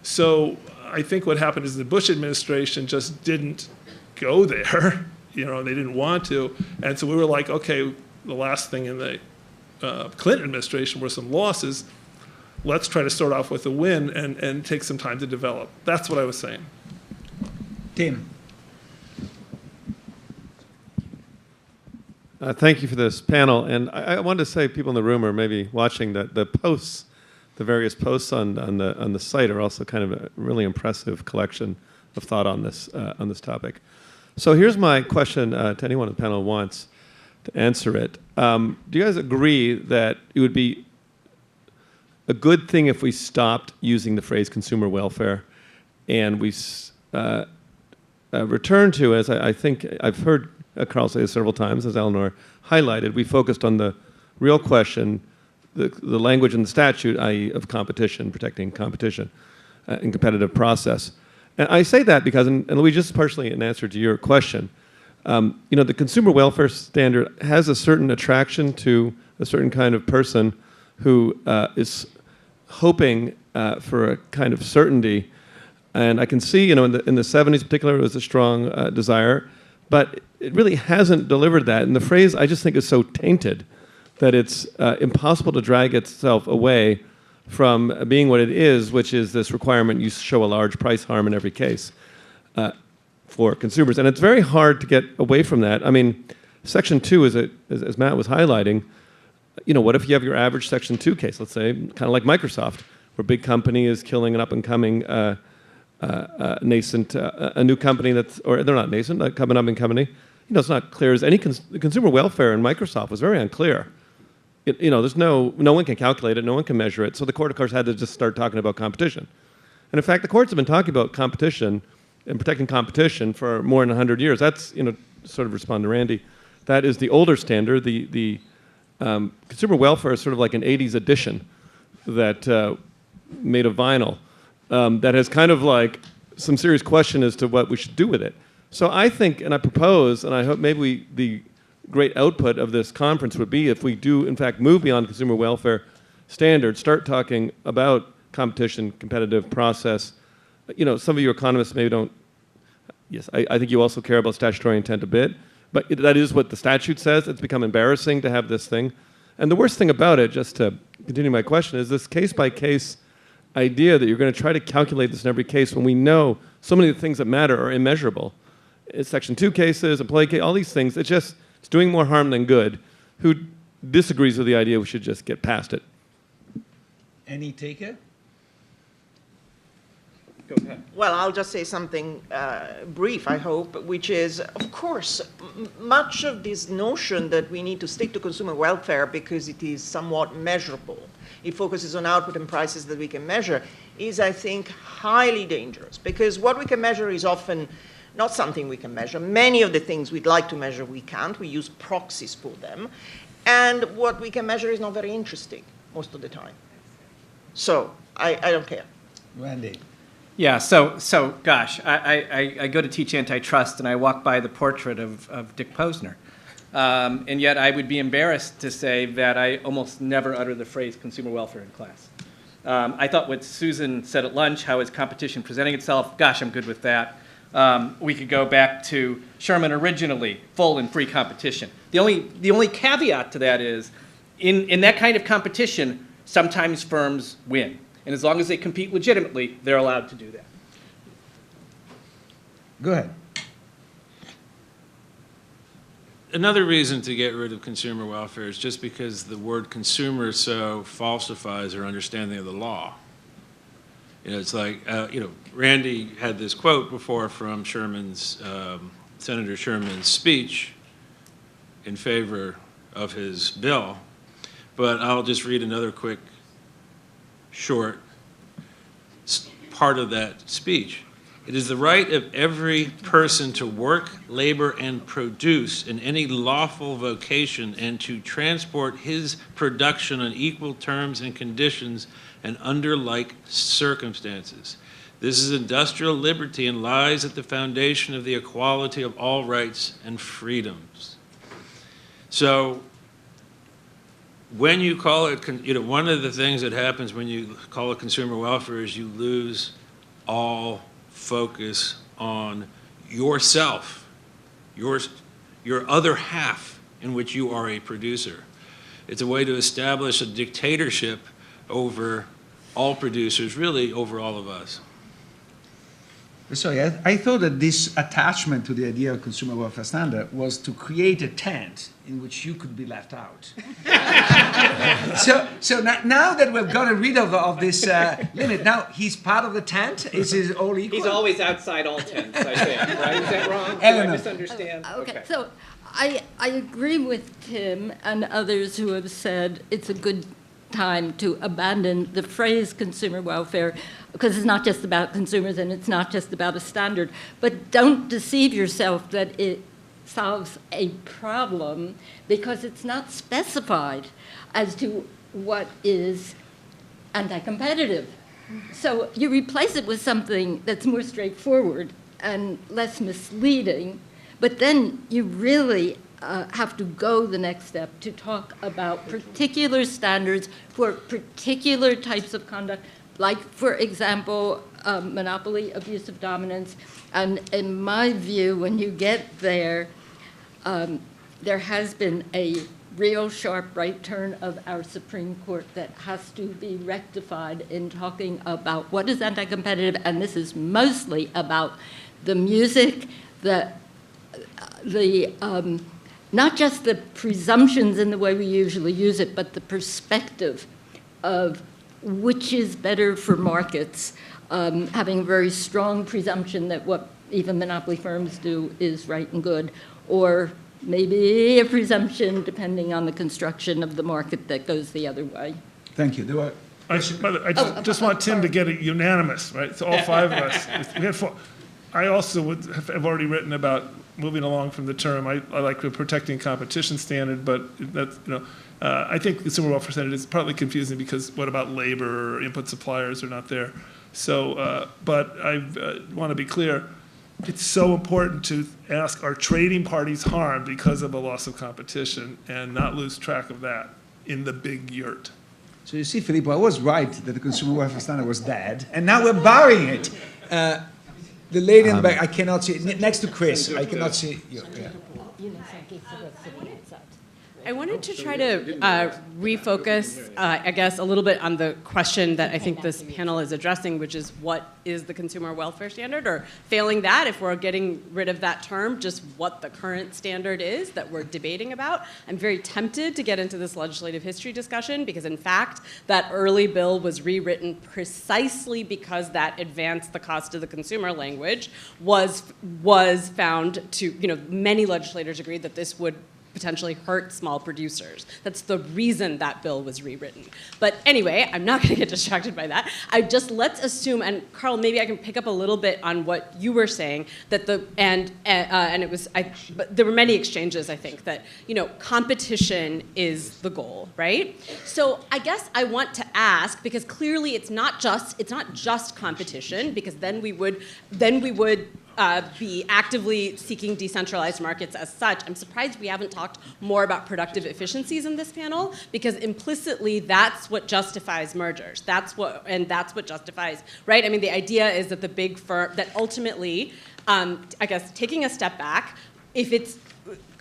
So I think what happened is the Bush administration just didn't go there. They didn't want to. And so we were like, okay, the last thing in the Clinton administration were some losses. Let's try to start off with a win and take some time to develop. That's what I was saying. Tim. Thank you for this panel. And I wanted to say, people in the room are maybe watching that the posts, the various posts on the site are also kind of a really impressive collection of thought on this topic. So here's my question to anyone on the panel who wants to answer it. Do you guys agree that it would be a good thing if we stopped using the phrase consumer welfare and we return to, as I think I've heard Carl say this several times, as Eleanor highlighted, we focused on the real question, the language in the statute, i.e. of competition, protecting competition in competitive process. And I say that because, and Luigi, just partially in answer to your question, the consumer welfare standard has a certain attraction to a certain kind of person who is hoping for a kind of certainty. And I can see, in the 70s in particular, it was a strong desire, but it really hasn't delivered that. And the phrase, I just think, is so tainted that it's impossible to drag itself away from being what it is, which is this requirement you show a large price harm in every case for consumers. And it's very hard to get away from that. I mean, Section 2, as Matt was highlighting, what if you have your average Section 2 case, let's say, kind of like Microsoft, where a big company is killing an up-and-coming nascent, a new company or they're not nascent, coming up and company. It's not clear as any consumer welfare in Microsoft was very unclear. There's no one can calculate it, no one can measure it. So the court, of course, had to just start talking about competition. And in fact, the courts have been talking about competition and protecting competition for more than 100 years. That's, sort of respond to Randy, that is the older standard. The consumer welfare is sort of like an 80s edition that made of vinyl that has kind of like some serious question as to what we should do with it. So I think, and I propose, and I hope maybe the great output of this conference would be if we do, in fact, move beyond consumer welfare standards, start talking about competition, competitive process. Some of you economists maybe don't, yes, I think you also care about statutory intent a bit, but that is what the statute says. It's become embarrassing to have this thing. And the worst thing about it, just to continue my question, is this case-by-case idea that you're going to try to calculate this in every case when we know so many of the things that matter are immeasurable. It's Section 2 cases, employee case, all these things. It's doing more harm than good. Who disagrees with the idea we should just get past it? Any taker? Go ahead. Well, I'll just say something brief, I hope, which is, of course, much of this notion that we need to stick to consumer welfare because it is somewhat measurable, it focuses on output and prices that we can measure, is, I think, highly dangerous. Because what we can measure is often not something we can measure. Many of the things we'd like to measure, we can't. We use proxies for them. And what we can measure is not very interesting most of the time. So I don't care. Randy. Yeah, so gosh, I go to teach antitrust and I walk by the portrait of Dick Posner. And yet I would be embarrassed to say that I almost never utter the phrase consumer welfare in class. I thought what Susan said at lunch, how is competition presenting itself, gosh, I'm good with that. We could go back to Sherman originally, full and free competition. The only caveat to that is, in that kind of competition, sometimes firms win. And as long as they compete legitimately, they're allowed to do that. Go ahead. Another reason to get rid of consumer welfare is just because the word consumer so falsifies our understanding of the law. You know, it's like, Randy had this quote before from Senator Sherman's speech in favor of his bill, but I'll just read another quick, short part of that speech. It is the right of every person to work, labor, and produce in any lawful vocation and to transport his production on equal terms and conditions and under like circumstances. This is industrial liberty and lies at the foundation of the equality of all rights and freedoms. So when you call it, one of the things that happens when you call it consumer welfare is you lose all focus on yourself, your other half in which you are a producer. It's a way to establish a dictatorship over all producers, really over all of us. Sorry, I thought that this attachment to the idea of consumer welfare standard was to create a tent in which you could be left out. so now that we've gotten rid of this limit, now he's part of the tent? Is it all equal? He's always outside all tents, I think, right? Is that wrong? Eleanor. Did I misunderstand? Okay, so I agree with Tim and others who have said it's a good time to abandon the phrase consumer welfare because it's not just about consumers and it's not just about a standard. But don't deceive yourself that it solves a problem because it's not specified as to what is anti-competitive. So you replace it with something that's more straightforward and less misleading, but then you really have to go the next step to talk about particular standards for particular types of conduct, like, for example, monopoly, abuse of dominance. And in my view, when you get there, there has been a real sharp right turn of our Supreme Court that has to be rectified in talking about what is anti-competitive, and this is mostly about the music, not just the presumptions in the way we usually use it, but the perspective of which is better for markets, having a very strong presumption that what even monopoly firms do is right and good, or maybe a presumption, depending on the construction of the market, that goes the other way. Thank you. I just want Tim to get it unanimous, right? So all five of us. We had four. I also have already written about moving along from the term. I like the protecting competition standard, but that's, I think consumer welfare standard is partly confusing because what about labor or input suppliers are not there. So, but I want to be clear, it's so important to ask, are trading parties harmed because of a loss of competition and not lose track of that in the big yurt. So you see, Filippo, I was right that the consumer welfare standard was dead, and now we're burying it. The lady in the back, I cannot see, next to Chris, I cannot see you. Yeah. I wanted to try to refocus, I guess, a little bit on the question that I think this panel is addressing, which is what is the consumer welfare standard, or failing that, if we're getting rid of that term, just what the current standard is that we're debating about. I'm very tempted to get into this legislative history discussion because, in fact, that early bill was rewritten precisely because that advanced the cost of the consumer language was found to, many legislators agreed that this would potentially hurt small producers. That's the reason that bill was rewritten. But anyway, I'm not going to get distracted by that. Let's assume, and Carl, maybe I can pick up a little bit on what you were saying, that but there were many exchanges, I think, that, competition is the goal, right? So I guess I want to ask, because clearly it's not just competition, because then we would be actively seeking decentralized markets as such. I'm surprised we haven't talked more about productive efficiencies in this panel, because implicitly that's what justifies mergers. That's what justifies, right? I mean, the idea is that the big firm, that ultimately, I guess taking a step back, if it's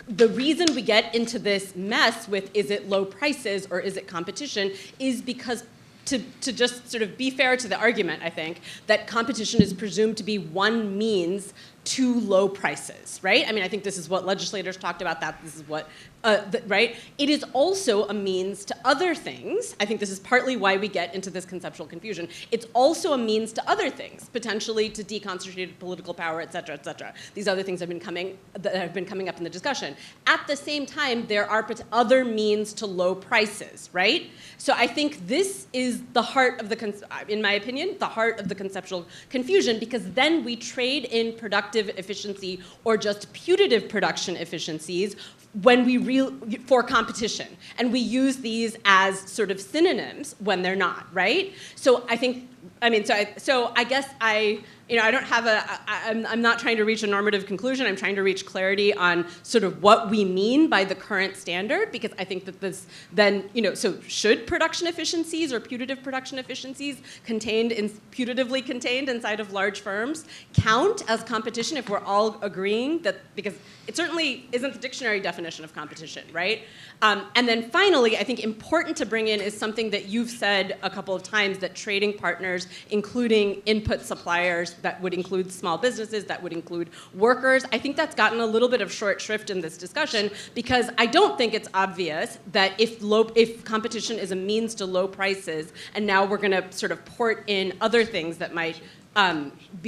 the reason we get into this mess with is it low prices or is it competition is because to just sort of be fair to the argument, I think, that competition is presumed to be one means to low prices, right? I mean, I think this is what legislators talked about, this is what, right? It is also a means to other things. I think this is partly why we get into this conceptual confusion. It's also a means to other things, potentially to deconcentrated political power, et cetera, et cetera. These other things have been coming up in the discussion. At the same time, there are other means to low prices, right? So I think this is the heart of in my opinion, the heart of the conceptual confusion, because then we trade in productive efficiency or just putative production efficiencies for competition, and we use these as sort of synonyms when they're not, right? So I think, I guess I don't have I'm not trying to reach a normative conclusion. I'm trying to reach clarity on sort of what we mean by the current standard, because I think that this then, so should production efficiencies or putative production efficiencies putatively contained inside of large firms count as competition if we're all agreeing that, because it certainly isn't the dictionary definition of competition, right? And then finally, I think important to bring in is something that you've said a couple of times, that trading partners, including input suppliers, that would include small businesses, that would include workers. I think that's gotten a little bit of short shrift in this discussion, because I don't think it's obvious that if competition is a means to low prices, and now we're going to sort of port in other things that might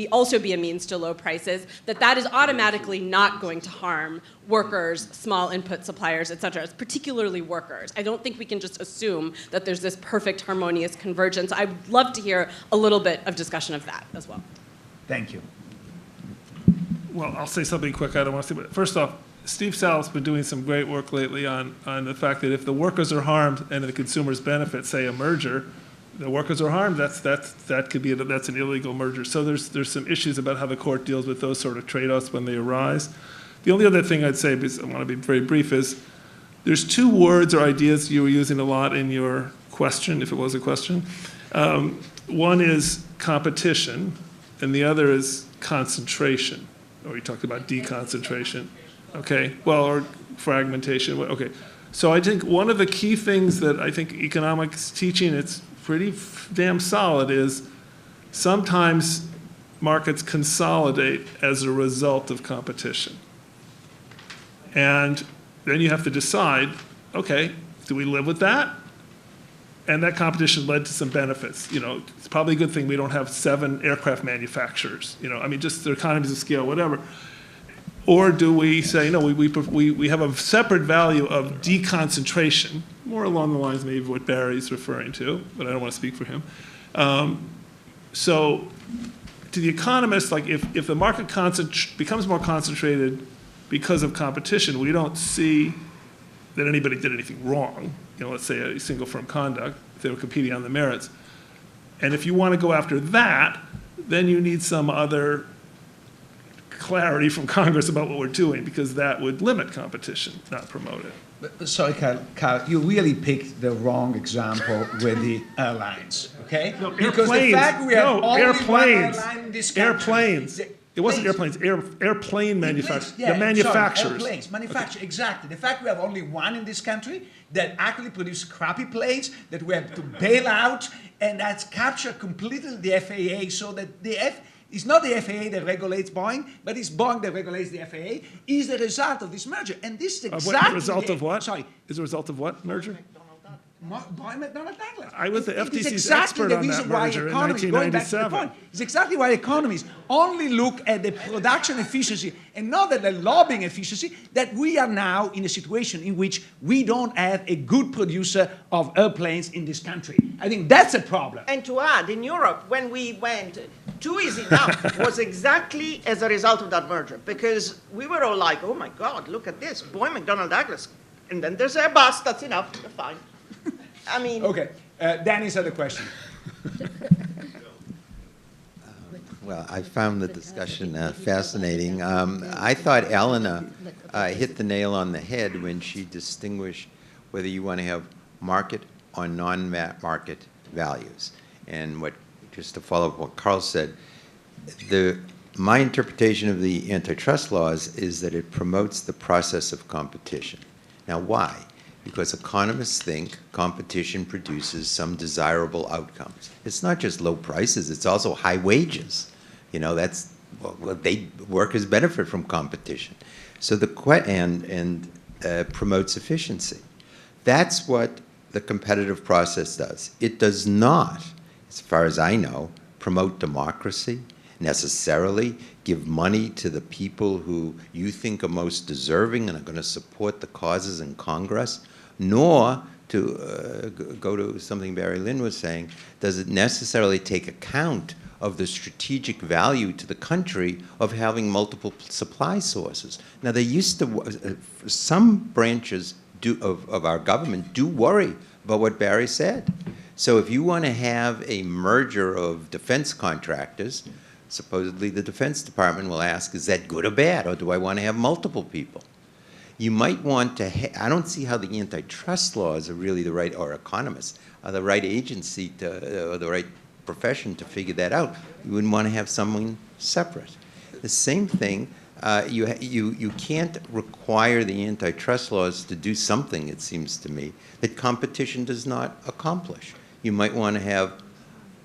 also be a means to low prices, that is automatically not going to harm workers, small input suppliers, et cetera, particularly workers. I don't think we can just assume that there's this perfect harmonious convergence. I would love to hear a little bit of discussion of that as well. Thank you. Well, I'll say something quick. I don't want to say, but first off, Steve Sal's been doing some great work lately on the fact that if the workers are harmed and the consumers benefit, say a merger, the workers are harmed, that's an illegal merger. So there's some issues about how the court deals with those sort of trade-offs when they arise. The only other thing I'd say, because I want to be very brief, is there's two words or ideas you were using a lot in your question, if it was a question. One is competition, and the other is concentration. Or you talked about deconcentration. Okay, well, or fragmentation. Okay, so I think one of the key things that I think economics teaching, it's pretty damn solid, is sometimes markets consolidate as a result of competition. And then you have to decide, okay, do we live with that? And that competition led to some benefits. It's probably a good thing we don't have 7 aircraft manufacturers. Just the economies of scale, whatever. Or do we say, no, we have a separate value of deconcentration, more along the lines maybe of what Barry's referring to, but I don't want to speak for him. So to the economist, like if the market becomes more concentrated because of competition, we don't see that anybody did anything wrong. Let's say a single firm conduct, if they were competing on the merits. And if you want to go after that, then you need some other clarity from Congress about what we're doing, because that would limit competition, not promote it. But, sorry, Carl, you really picked the wrong example with the airlines, okay? No, because the fact we have only airplanes. One airline in this country, Airplanes. It wasn't airplanes, airplane manufacturers. Yeah, the manufacturers. Sorry, airplanes, manufacturers, exactly. The fact we have only one in this country that actually produce crappy planes that we have to bail out, and that's captured completely the FAA, so that it's not the FAA that regulates Boeing, but it's Boeing that regulates the FAA, is the result of this merger. And this is exactly the result of what? Sorry. Is the result of what merger? By McDonnell Douglas. I was the It's FTC's exactly expert the on that reason why merger in economies, going back to the 1997. point, it's exactly why economies only look at the production efficiency and not at the lobbying efficiency, that we are now in a situation in which we don't have a good producer of airplanes in this country. I think that's a problem. And to add, in Europe, when we went, too easy now, was exactly as a result of that merger, because we were all like, oh my God, look at this, Boeing, McDonnell Douglas, and then there's Airbus, that's enough, they're fine. I mean... Okay, Danny's had a question. Well, I found the discussion fascinating. I thought Eleanor hit the nail on the head when she distinguished whether you want to have market or non-market values. And what, just to follow up what Carl said, my interpretation of the antitrust laws is that it promotes the process of competition. Now, why? Because economists think competition produces some desirable outcomes. It's not just low prices, it's also high wages. You know, that's, well, workers benefit from competition. So promotes efficiency. That's what the competitive process does. It does not, as far as I know, promote democracy, necessarily give money to the people who you think are most deserving and are going to support the causes in Congress, nor, to go to something Barry Lynn was saying, does it necessarily take account of the strategic value to the country of having multiple supply sources. Now, they used to, some branches of our government do worry about what Barry said. So if you want to have a merger of defense contractors, supposedly the Defense Department will ask, is that good or bad, or do I want to have multiple people? You might want to, I don't see how the antitrust laws are really the right, or economists, are the right agency to, or the right profession to figure that out. You wouldn't want to have someone separate. The same thing, you can't require the antitrust laws to do something, it seems to me, that competition does not accomplish. You might want to have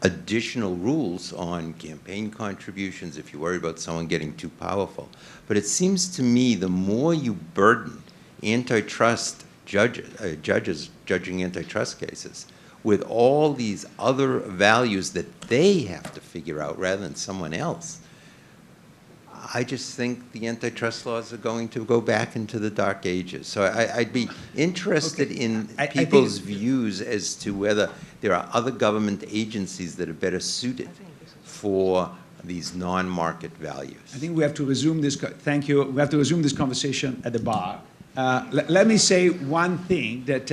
additional rules on campaign contributions if you worry about someone getting too powerful. But it seems to me the more you burden antitrust judges judging antitrust cases with all these other values that they have to figure out rather than someone else, I just think the antitrust laws are going to go back into the dark ages. So I'd be interested in people's views as to whether there are other government agencies that are better suited for these non-market values. I think we have to resume this, thank you, we have to resume this conversation at the bar. Let me say one thing, that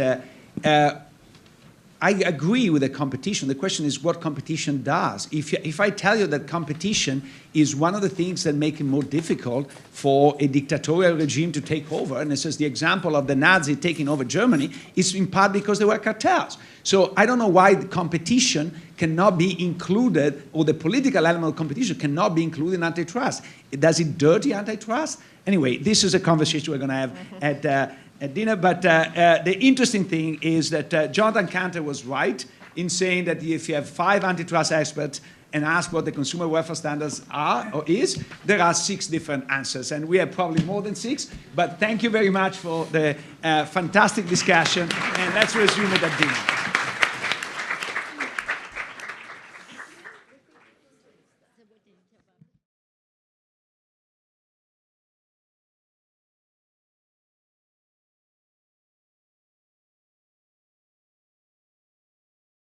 I agree with the competition. The question is what competition does. If I tell you that competition is one of the things that make it more difficult for a dictatorial regime to take over, and this is the example of the Nazi taking over Germany, is in part because there were cartels. So I don't know why the competition cannot be included, or the political element of competition cannot be included in antitrust. Does it dirty antitrust? Anyway, this is a conversation we're going to have at dinner, but the interesting thing is that Jonathan Kanter was right in saying that if you have 5 antitrust experts and ask what the consumer welfare standards are or is, there are 6 different answers, and we have probably more than 6, but thank you very much for the fantastic discussion, and let's resume it at dinner.